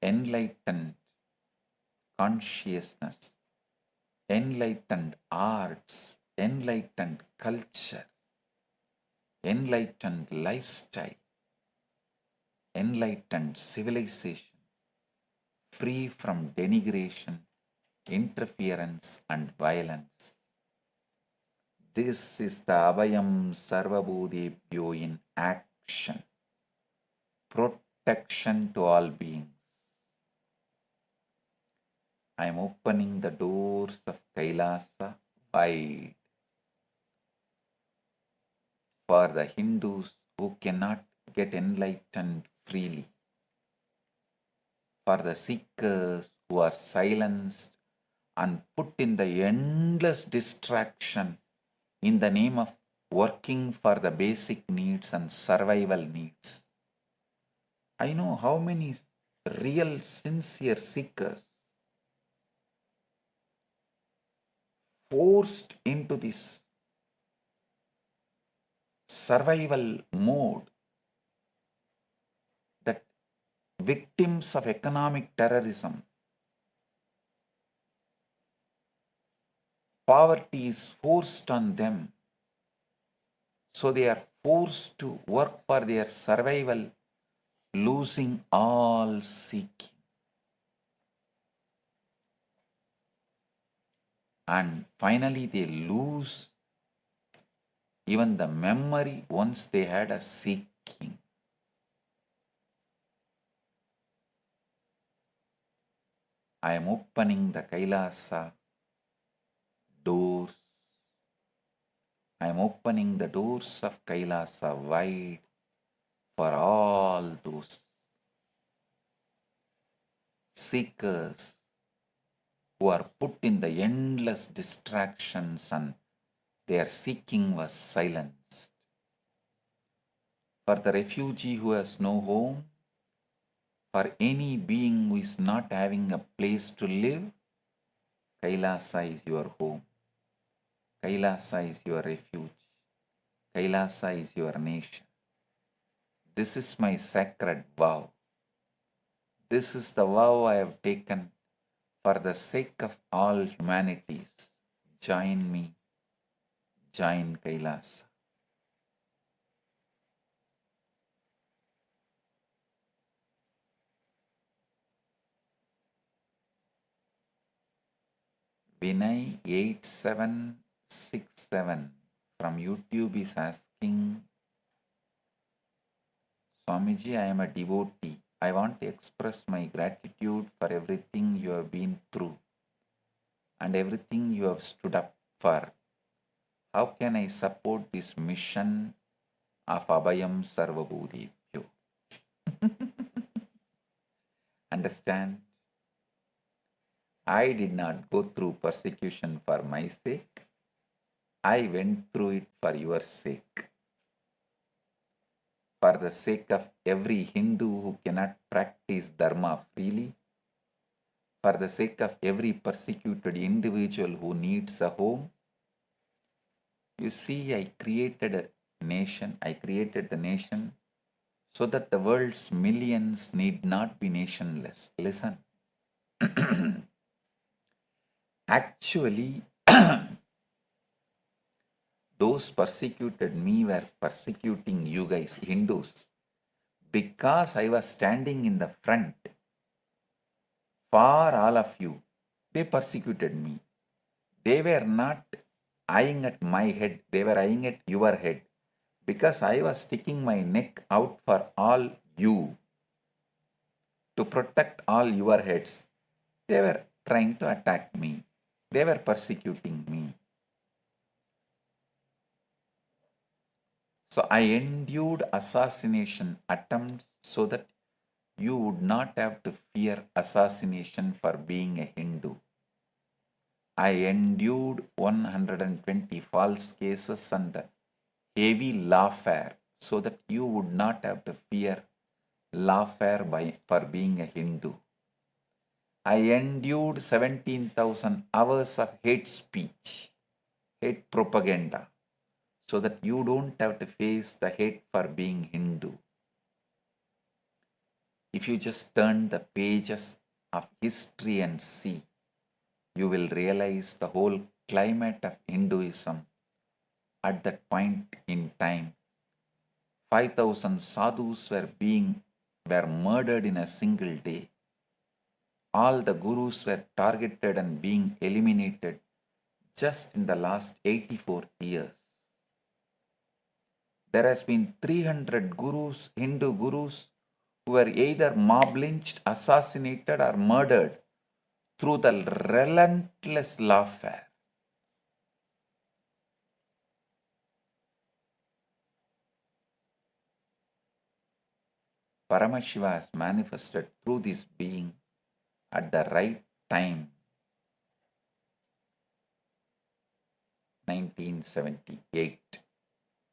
enlightened consciousness, enlightened arts, enlightened culture, enlightened lifestyle, enlightened civilization, free from denigration, interference, and violence. This is the Abhayam Sarvabhutebhyo in action. Protection to all beings. I am opening the doors of Kailasa wide for the Hindus who cannot get enlightened freely, for the seekers who are silenced and put in the endless distraction in the name of working for the basic needs and survival needs. I know how many real sincere seekers forced into this survival mode, that victims of economic terrorism, poverty is forced on them, so they are forced to work for their survival, losing all seeking. And finally they lose even the memory once they had a seeking. I am opening the Kailasa doors. I am opening the doors of Kailasa wide for all those seekers who are put in the endless distractions and their seeking was silenced. For the refugee who has no home, for any being who is not having a place to live, Kailasa is your home. Kailasa is your refuge. Kailasa is your nation. This is my sacred vow. This is the vow I have taken for the sake of all humanities. Join me. Join Kailasa. Vinay 8767 from YouTube is asking, Swamiji, I am a devotee. I want to express my gratitude for everything you have been through and everything you have stood up for. How can I support this mission of Abhayam Sarvabhutebhyo? Understand? I did not go through persecution for my sake. I went through it for your sake. for the sake of every Hindu who cannot practice Dharma freely, for the sake of every persecuted individual who needs a home. You see, I created the nation so that the world's millions need not be nationless. Listen. Actually, those persecuted me were persecuting you guys, Hindus, because I was standing in the front for all of you. They persecuted me. They were not eyeing at my head, they were eyeing at your head, because I was sticking my neck out for all you, to protect all your heads. They were trying to attack me. They were persecuting me. So I endured assassination attempts so that you would not have to fear assassination for being a Hindu. I endured 120 false cases and heavy lawfare so that you would not have to fear lawfare for being a Hindu. I endured 17,000 hours of hate speech, hate propaganda, so that you don't have to face the hate for being Hindu. If you just turn the pages of history and see, you will realize the whole climate of Hinduism at that point in time. 5,000 sadhus were murdered in a single day. All the gurus were targeted and being eliminated just in the last 84 years. There has been 300 gurus, Hindu gurus, who were either mob lynched, assassinated, or murdered through the relentless lawfare. Paramashiva has manifested through this being at the right time. 1978.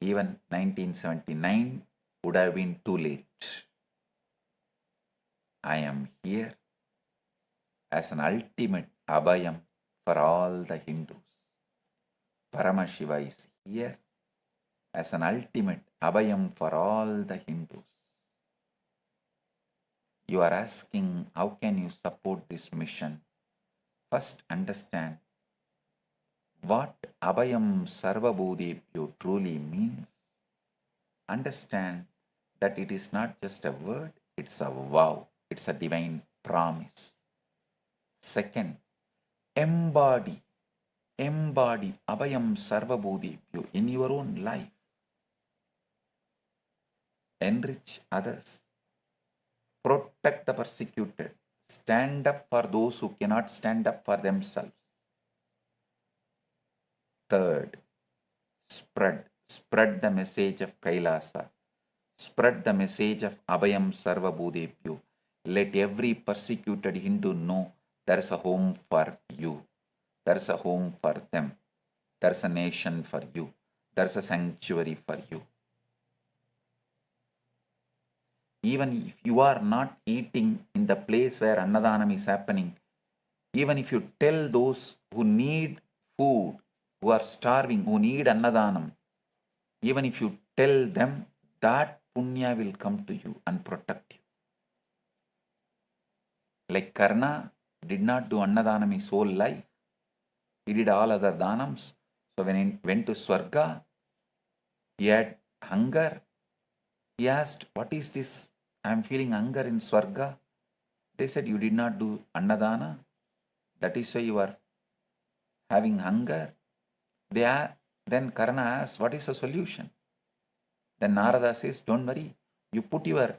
Even 1979 would have been too late. I am here as an ultimate Abhayam for all the Hindus. Paramashiva is here as an ultimate Abhayam for all the Hindus. You are asking, how can you support this mission? First, understand what Abhayam Sarvabhutebhyo truly means. Understand that it is not just a word, it's a vow, it's a divine promise. Second, embody Abhayam Sarvabhutebhyo in your own life. Enrich others. Protect the persecuted. Stand up for those who cannot stand up for themselves. Third, spread the message of Kailasa. Spread the message of Abhayam Sarvabhutebhyo. Let every persecuted Hindu know there is a home for you. There is a home for them. There is a nation for you. There is a sanctuary for you. Even if you are not eating in the place where Annadanam is happening, even if you tell those who need food, who are starving, who need Annadanam, even if you tell them, that punya will come to you and protect you. Like Karna did not do Annadanam his whole life. He did all other danams. So when he went to Swarga, he had hunger. He asked, what is this? I am feeling hunger in Swarga. They said, you did not do Annadana. That is why you are having hunger. Then Karna asked, what is the solution? Then Narada says, don't worry. You put the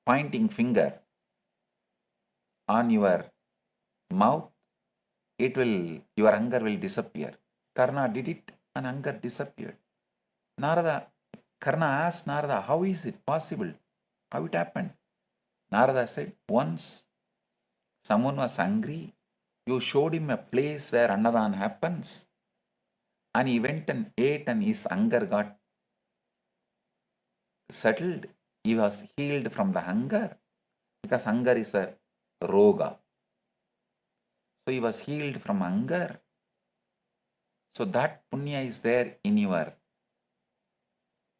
pointing finger on your mouth, your hunger will disappear. Karna did it and hunger disappeared. Karna asked Narada, how is it possible? How it happened? Narada said, once someone was hungry, you showed him a place where Annadan happens, and he went and ate and his hunger got settled. He was healed from the hunger, because hunger is a roga. So he was healed from hunger. So that punya is there in your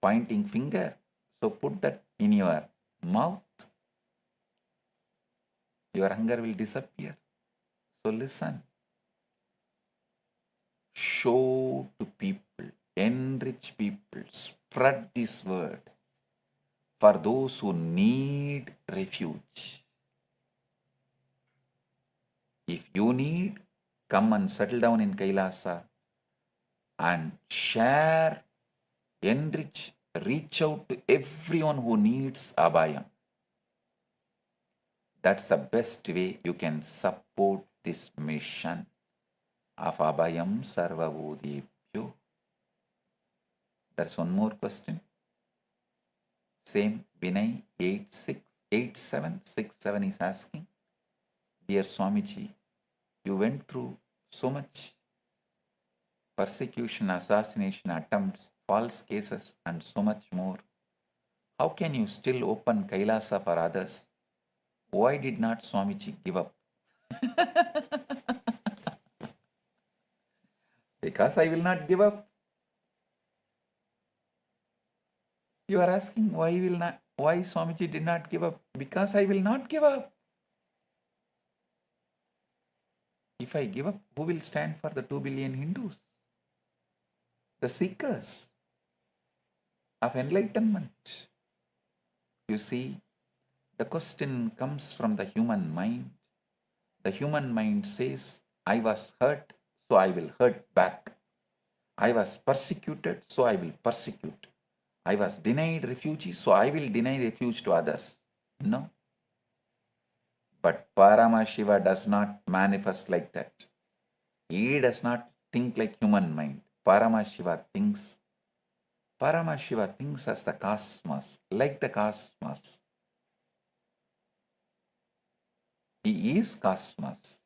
pointing finger. So put that in your mouth. Your hunger will disappear. So listen. Show to people, enrich people, spread this word for those who need refuge. If you need, come and settle down in Kailasa and share, enrich, reach out to everyone who needs Abhayam. That's the best way you can support this mission of Abhayam Sarvabhutebhyo. There's one more question. Same Vinay 8767 is asking, Dear Swamiji, you went through so much persecution, assassination attempts, false cases, and so much more. How can you still open Kailasa for others? Why did not Swamiji give up? Because I will not give up. You are asking why Swamiji did not give up? Because I will not give up. If I give up, who will stand for the 2 billion Hindus? The seekers of enlightenment. You see, the question comes from the human mind. The human mind says, I was hurt, so I will hurt back. I was persecuted, so I will persecute. I was denied refuge, so I will deny refuge to others. No. But Paramashiva does not manifest like that. He does not think like human mind. Paramashiva thinks as the cosmos, like the cosmos. He is cosmos.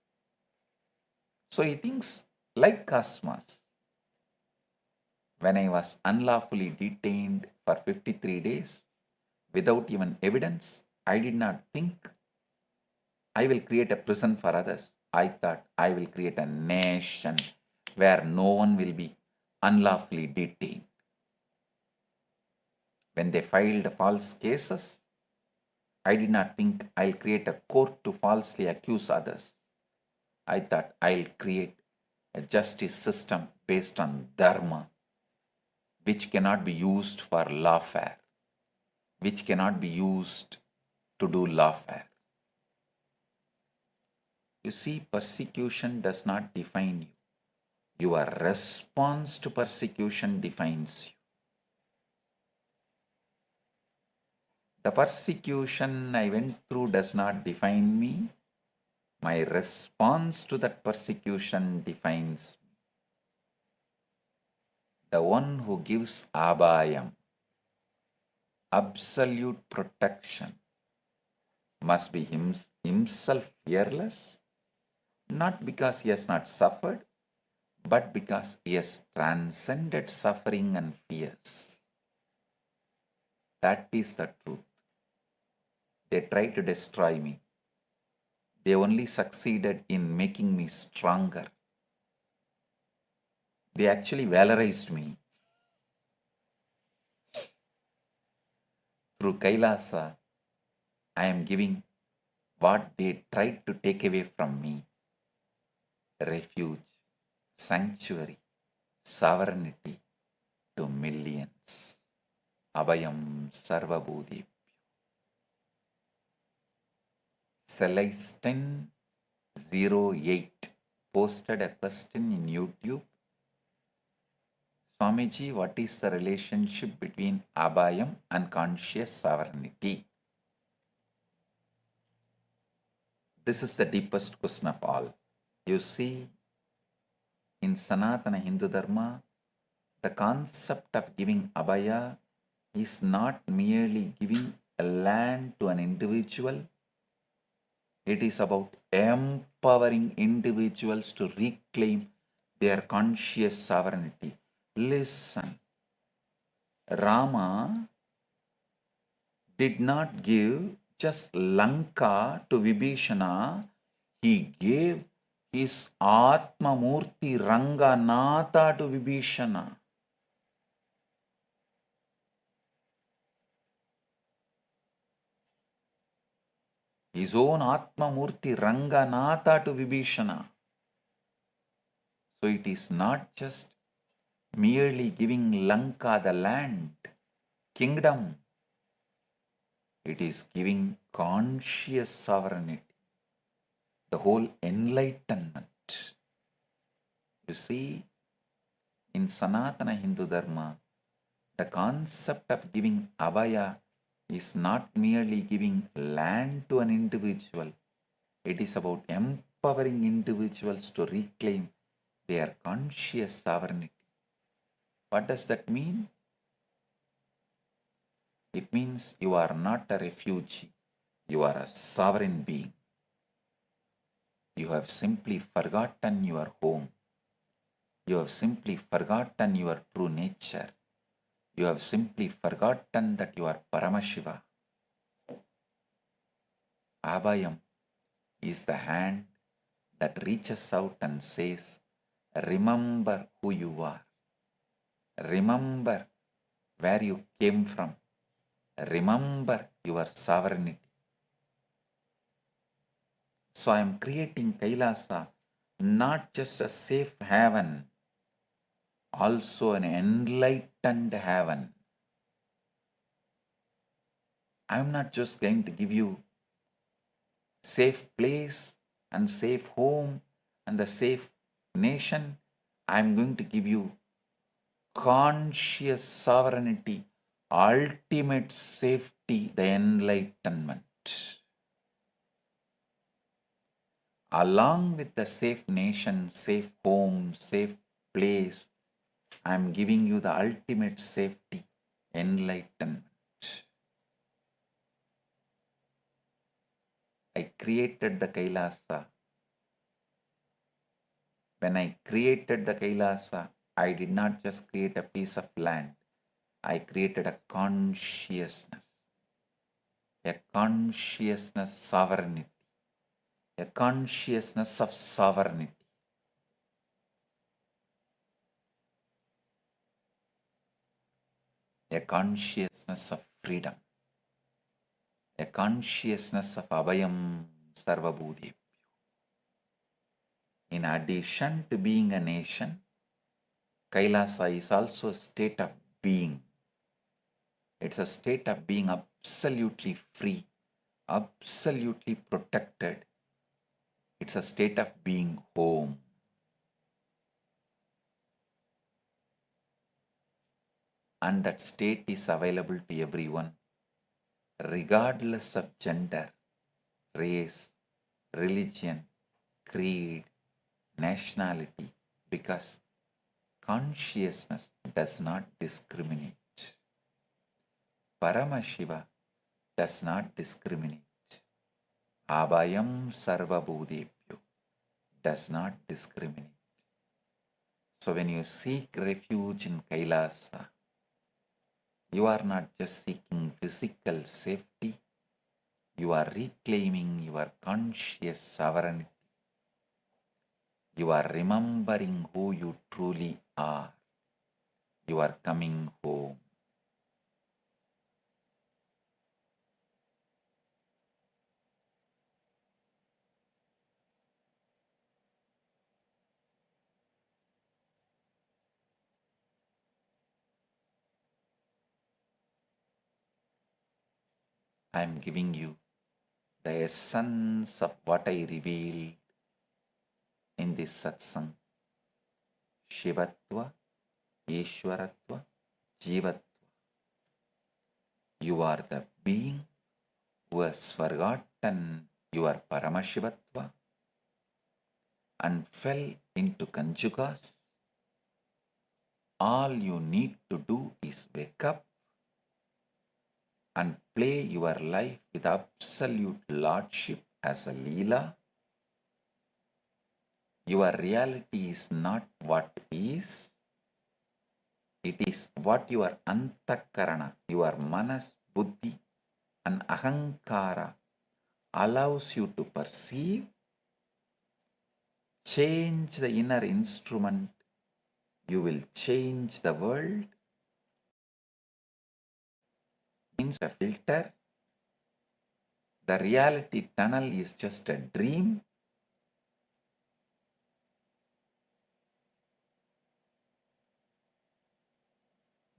So he thinks like cosmos. When I was unlawfully detained for 53 days without even evidence, I did not think I will create a prison for others. I thought I will create a nation where no one will be unlawfully detained. When they filed false cases, I did not think I'll create a court to falsely accuse others. I thought I'll create a justice system based on dharma, which cannot be used for lawfare, which cannot be used to do lawfare. You see, persecution does not define you. Your response to persecution defines you. The persecution I went through does not define me. My response to that persecution defines me. The one who gives Abhayam, absolute protection, must be himself fearless, not because he has not suffered, but because he has transcended suffering and fears. That is the truth. They tried to destroy me. They only succeeded in making me stronger. They actually valorized me. Through Kailasa, I am giving what they tried to take away from me: refuge, sanctuary, sovereignty to millions. Abhayam Sarvabhutebhyo. Celestine08 posted a question in YouTube. Swamiji, what is the relationship between Abhayam and conscious sovereignty? This is the deepest question of all. You see, in Sanatana Hindu Dharma, the concept of giving Abhaya is not merely giving a land to an individual. It is about empowering individuals to reclaim their conscious sovereignty. Listen, Rama did not give just Lanka to Vibhishana, he gave his Atma Murti Ranganatha to Vibhishana. His own Atma Murti Ranganatha to Vibhishana. So it is not just merely giving Lanka the land, kingdom. It is giving conscious sovereignty, the whole enlightenment. You see, in Sanatana Hindu Dharma, the concept of giving Abhaya is not merely giving land to an individual. It is about empowering individuals to reclaim their conscious sovereignty. What does that mean? It means you are not a refugee. You are a sovereign being. You have simply forgotten your home. You have simply forgotten your true nature. You have simply forgotten that you are Paramashiva. Abhayam is the hand that reaches out and says, remember who you are. Remember where you came from. Remember your sovereignty. So I am creating Kailasa not just a safe haven, also an enlightened haven. I am not just going to give you safe place and safe home and the safe nation. I am going to give you conscious sovereignty, ultimate safety, the enlightenment. Along with the safe nation, safe home, safe place, I am giving you the ultimate safety, enlightenment. I created the Kailasa. When I created the Kailasa, I did not just create a piece of land. I created a consciousness sovereignty, a consciousness of sovereignty. A consciousness of freedom, a consciousness of Abhayam Sarvabhutebhyo. In addition to being a nation, Kailasa is also a state of being. It's a state of being absolutely free, absolutely protected. It's a state of being home. And that state is available to everyone, regardless of gender, race, religion, creed, nationality, because consciousness does not discriminate. Paramashiva does not discriminate. Abhayam Sarvabhutebhyo does not discriminate. So when you seek refuge in Kailasa, you are not just seeking physical safety, you are reclaiming your conscious sovereignty. You are remembering who you truly are. You are coming home. I am giving you the essence of what I revealed in this satsang. Shivatva, Ishwaratva, Jivatva. You are the being who has forgotten your Paramashivatva and fell into Kanjugas. All you need to do is wake up and play your life with absolute lordship as a Leela. Your reality is not what is. It is what your antakarana, your manas, buddhi, and ahankara allows you to perceive, change the inner instrument, you will change the world. Means a filter. The reality tunnel is just a dream.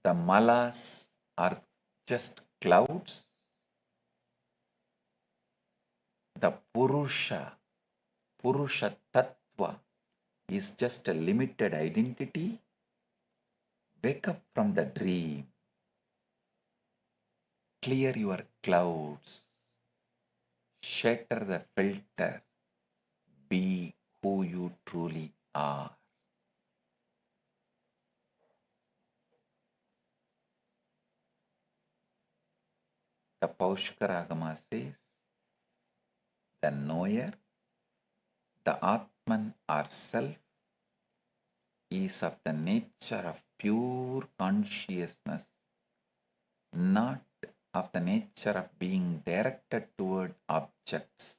The malas are just clouds. The Purusha Tattva is just a limited identity. Wake up from the dream. Clear your clouds. Shatter the filter. Be who you truly are. The Paushkaragama says, the knower, the Atman or self, is of the nature of pure consciousness, not of the nature of being directed toward objects.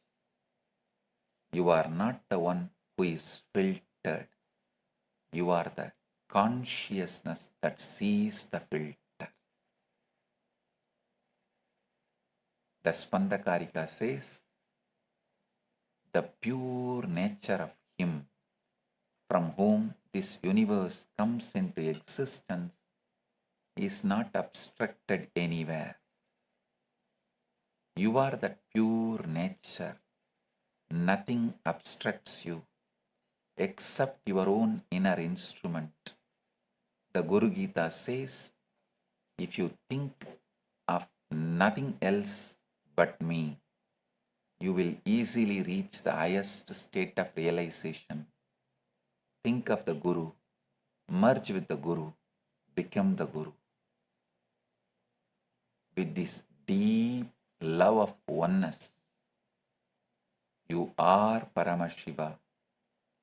You are not the one who is filtered. You are the consciousness that sees the filter. The Spandakarika says, the pure nature of Him from whom this universe comes into existence is not abstracted anywhere. You are that pure nature. Nothing abstracts you except your own inner instrument. The Guru Gita says, if you think of nothing else but me, you will easily reach the highest state of realization. Think of the Guru, merge with the Guru, become the Guru. With this deep love of oneness, you are Paramashiva,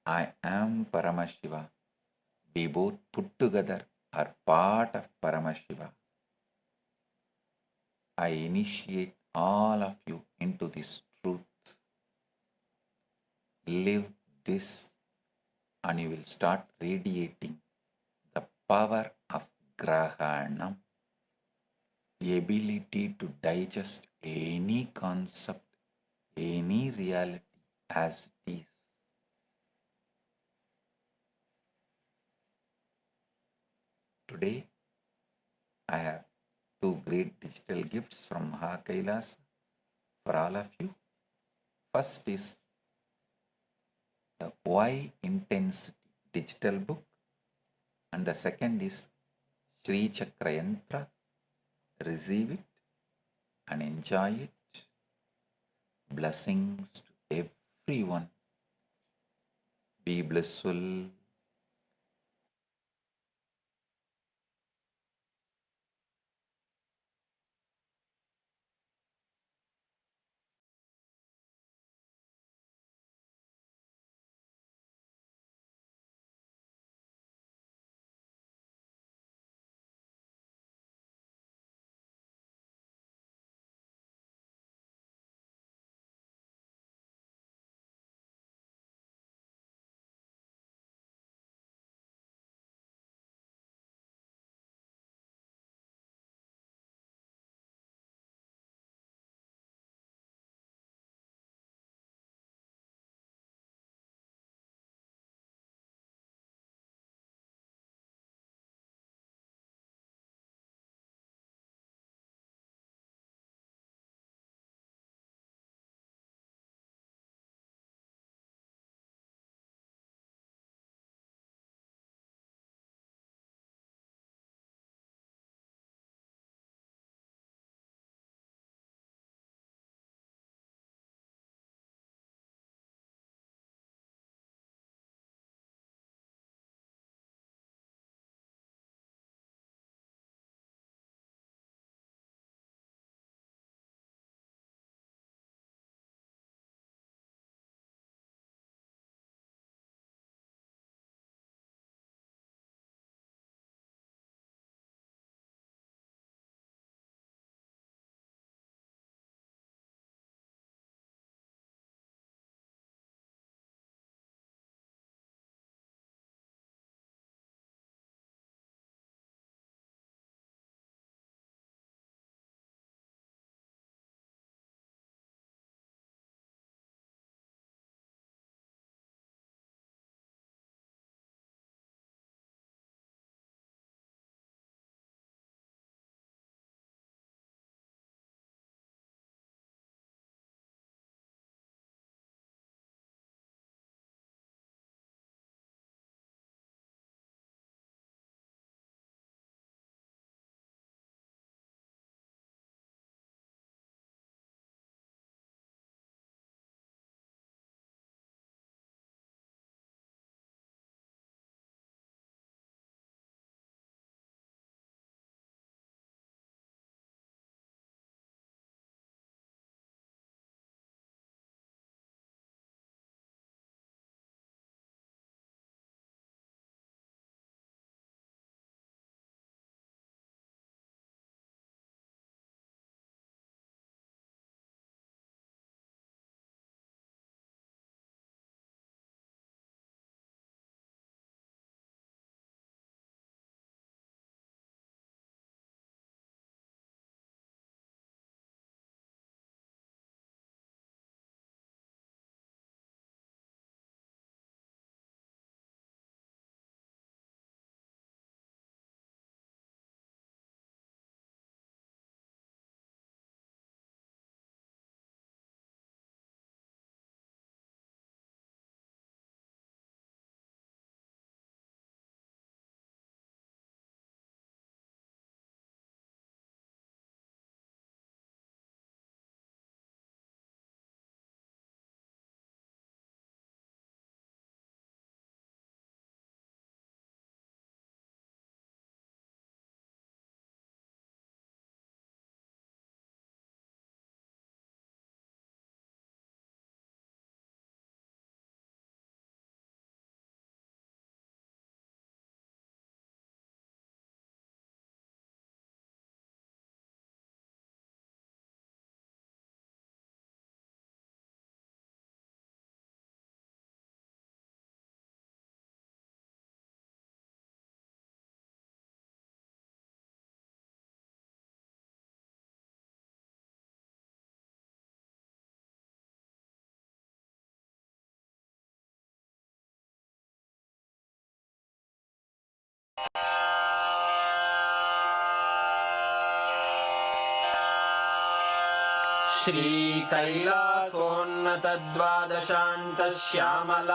I am Paramashiva. We both put together are part of Paramashiva. I initiate all of you into this truth. Live this and you will start radiating the power of Grahanam, the ability to digest any concept, any reality as it is. Today, I have two great digital gifts from Kailasa for all of you. First is the Why Intensity digital book, and the second is Sri Chakra Yantra. Receive it and enjoy it. Blessings to everyone. Be blissful.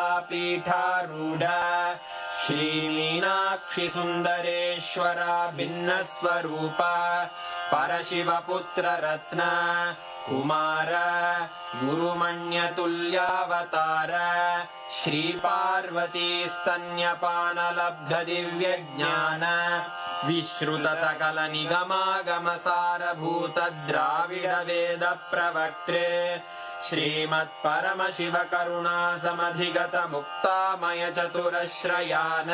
श्रीकैलासोन्नतद्वादशान्तश्यामलापीठारूढ श्रीमीनाक्षिसुन्दरेश्वरा भिन्नस्वरूप परशिवपुत्ररत्न Kumar गुरुमण्यतुल्यावतार श्रीपार्वतीस्तन्यपानलब्धदिव्यज्ञान विश्रुतसकलनिगमागमसारभूतद्राविडवेदप्रवक्त्रे श्रीमत्परमशिवकरुणासमधिगतमुक्तामयचतुरश्रयान्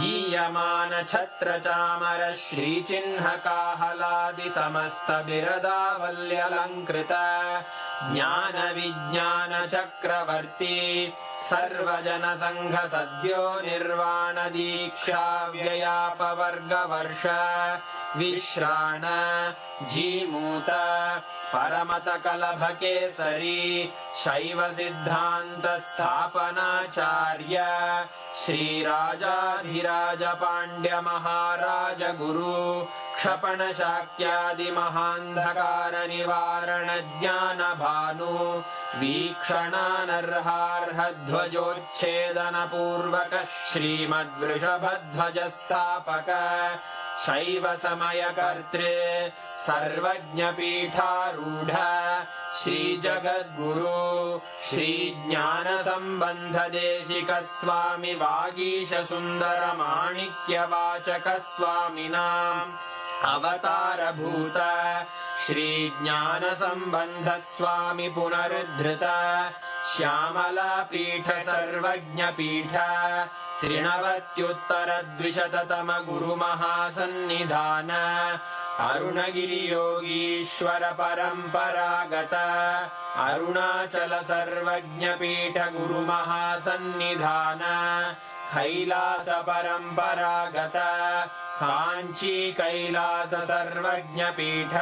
गीयमानछत्रचामर श्रीचिह्नकाहलादिसमस्तबिरदावल्यलङ्कृत ज्ञानविज्ञानचक्रवर्ती सर्वजनसङ्घसद्यो निर्वाणदीक्षाव्ययापवर्गवर्ष विश्राण Jimuta परमतकलभकेसरी शैवसिद्धान्तस्थापनाचार्य श्रीराजाधिराजपाण्ड्यमहाराजगुरु क्षपणशाक्यादिमहान्धकारनिवारणज्ञानभानु वीक्षणानर्हार्हध्वजोच्छेदनपूर्वक श्रीमद्वृषभध्वजस्थापक शैवसमयकर्त्रे सर्वज्ञपीठारूढ श्रीजगद्गुरु श्रीज्ञानसम्बन्धदेशिकस्वामि वागीशसुन्दरमाणिक्यवाचकस्वामिनाम् अवतारभूत श्रीज्ञानसम्बन्धस्वामि पुनरुद्धृत श्यामलापीठ सर्वज्ञपीठ त्रिनवत्युत्तरद्विशततम गुरुमहासन्निधान अरुणगिरियोगीश्वर परम्परागत अरुणाचल सर्वज्ञपीठ गुरुमहासन्निधान कैलास परम्परागत काञ्ची कैलास सर्वज्ञपीठ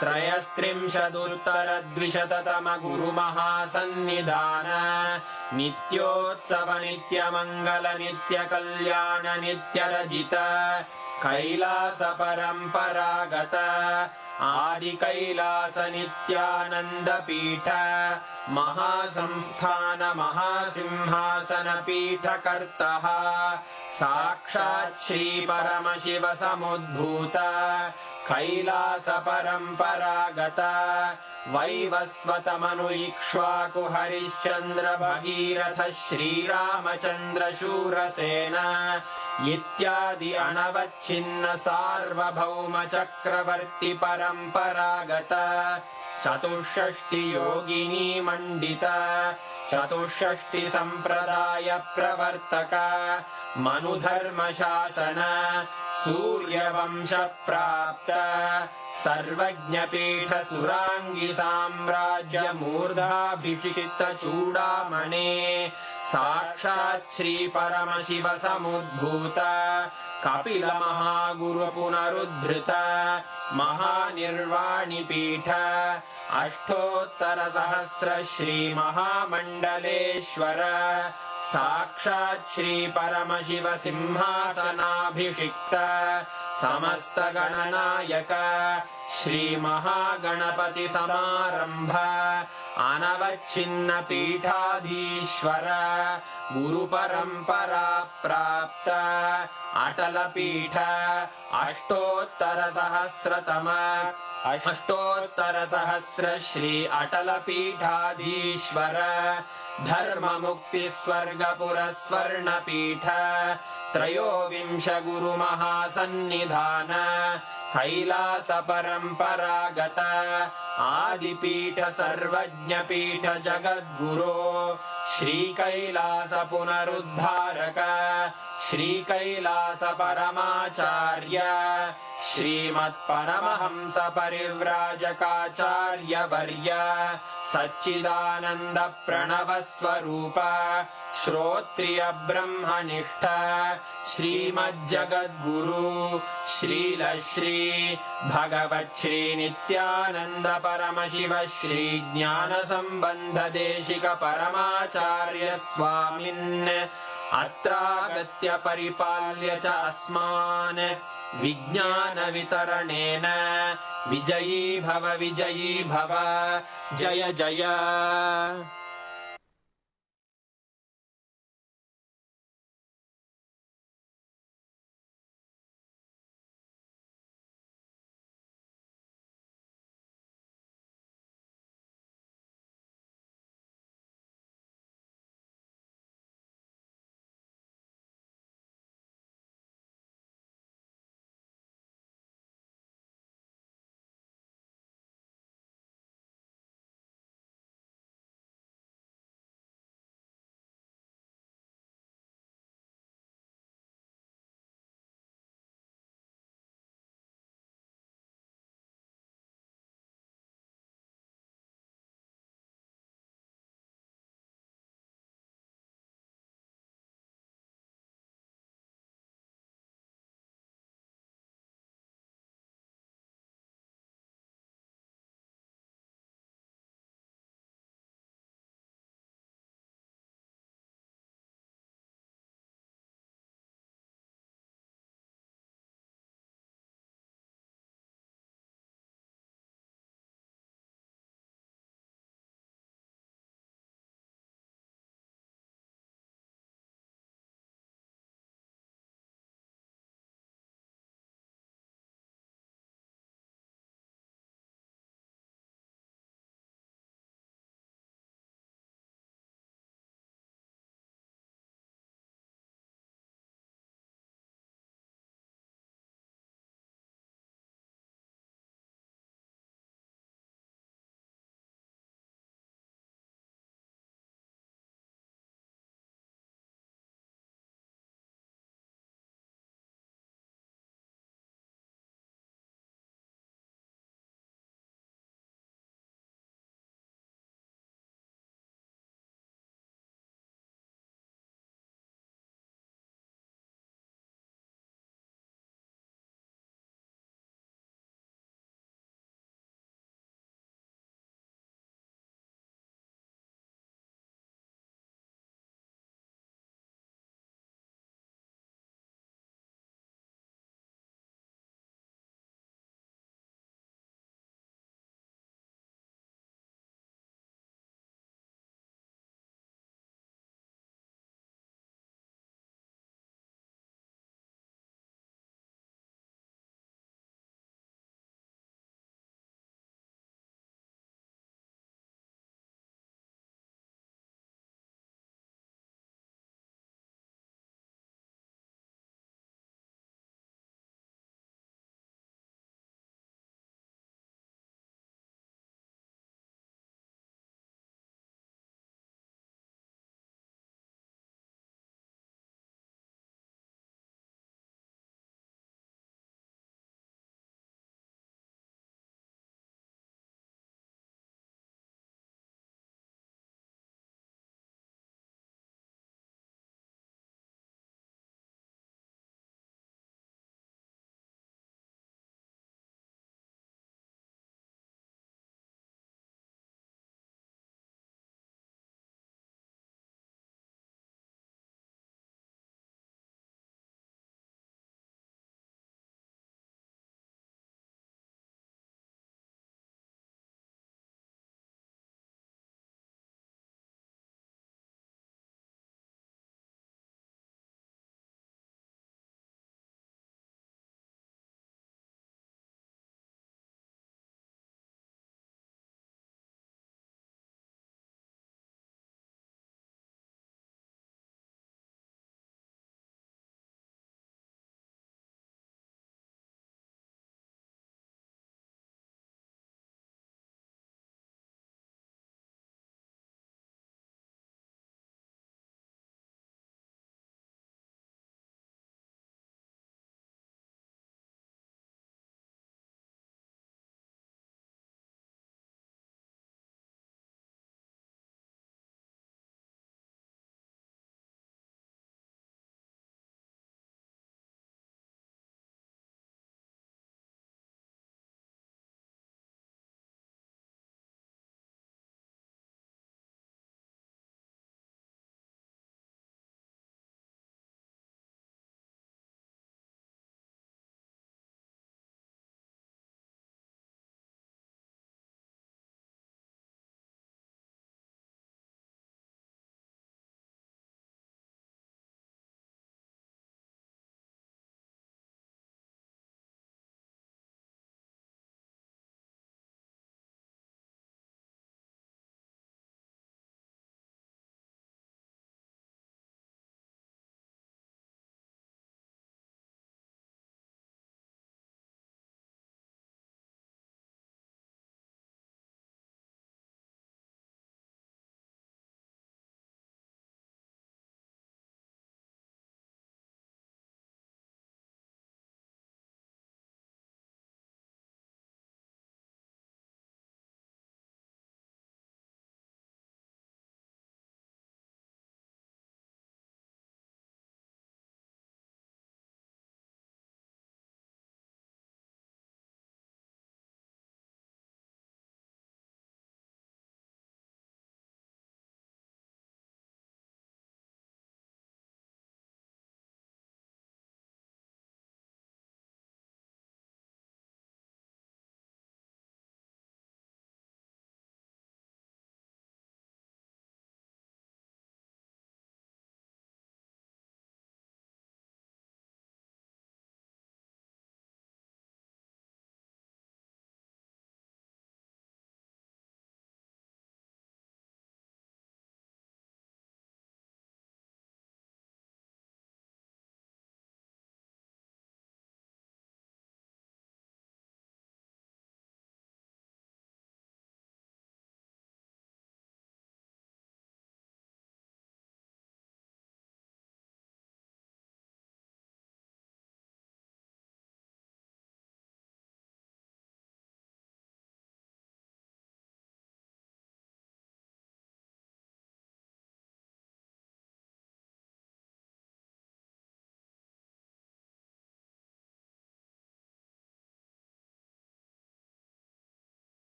त्रयस्त्रिंशदुत्तरद्विशततम गुरुमहासन्निधान नित्योत्सव नित्यमङ्गल नित्यकल्याण नित्यरजित कैलास परम्परागत आदिकैलास नित्यानन्दपीठ महासंस्थान महासिंहासन पीठकर्तः साक्षात् श्री परमशिव समुद्भूत कैलास परम्परागत वैवस्वतमनु इक्ष्वाकु हरिश्चन्द्र भगीरथ श्रीरामचन्द्र शूरसेन इत्यादि अनवच्छिन्न सार्वभौम चक्रवर्ति परम्परागत चतुष्षष्टि योगिनी मण्डित चतुष्षष्टि सम्प्रदाय प्रवर्तक मनुधर्मशासन सूर्यवंश प्राप्त सर्वज्ञपीठ सुराङ्गी साम्राज्य मूर्धाभिषिक्त चूडामणे साक्षात् श्री परमशिव समुद्भूत कपिल महागुरु पुनरुद्धृत महानिर्वाणिपीठ अष्टोत्तर सहस्र श्री महामण्डलेश्वर साक्षात् श्री परमशिव सिंहासनाभिषिक्त समस्त गणनायक श्री महागणपति समारंभ अनवच्छिन्न पीठाधीश्वर गुरु परंपरा प्राप्त अटल पीठ अष्टोत्तर सहस्र श्री अटल पीठाधीश्वर धर्म मुक्ति स्वर्गपुर स्वर्ण पीठ त्रयोविंश गुरु महासन्निधान कैलास परम्परागत आदिपीठ सर्वज्ञपीठ जगद्गुरो श्री कैलास पुनरुद्धारक श्री कैलास परमाचार्य श्रीमत्परमहंस परिव्राजकाचार्य वर्य सच्चिदानंद प्रणव स्वरूप श्रोत्रिय ब्रह्मनिष्ठ श्रीमज्जगद्गुरु श्रील श्री भगवत् श्री नित्यानंद परमशिव श्री ज्ञान संबंध देशिक परमाचार्य स्वामिन् अत्रागत्य परिपाल्य च अस्मान् विज्ञानवितरणेन विजयी भव जय जय।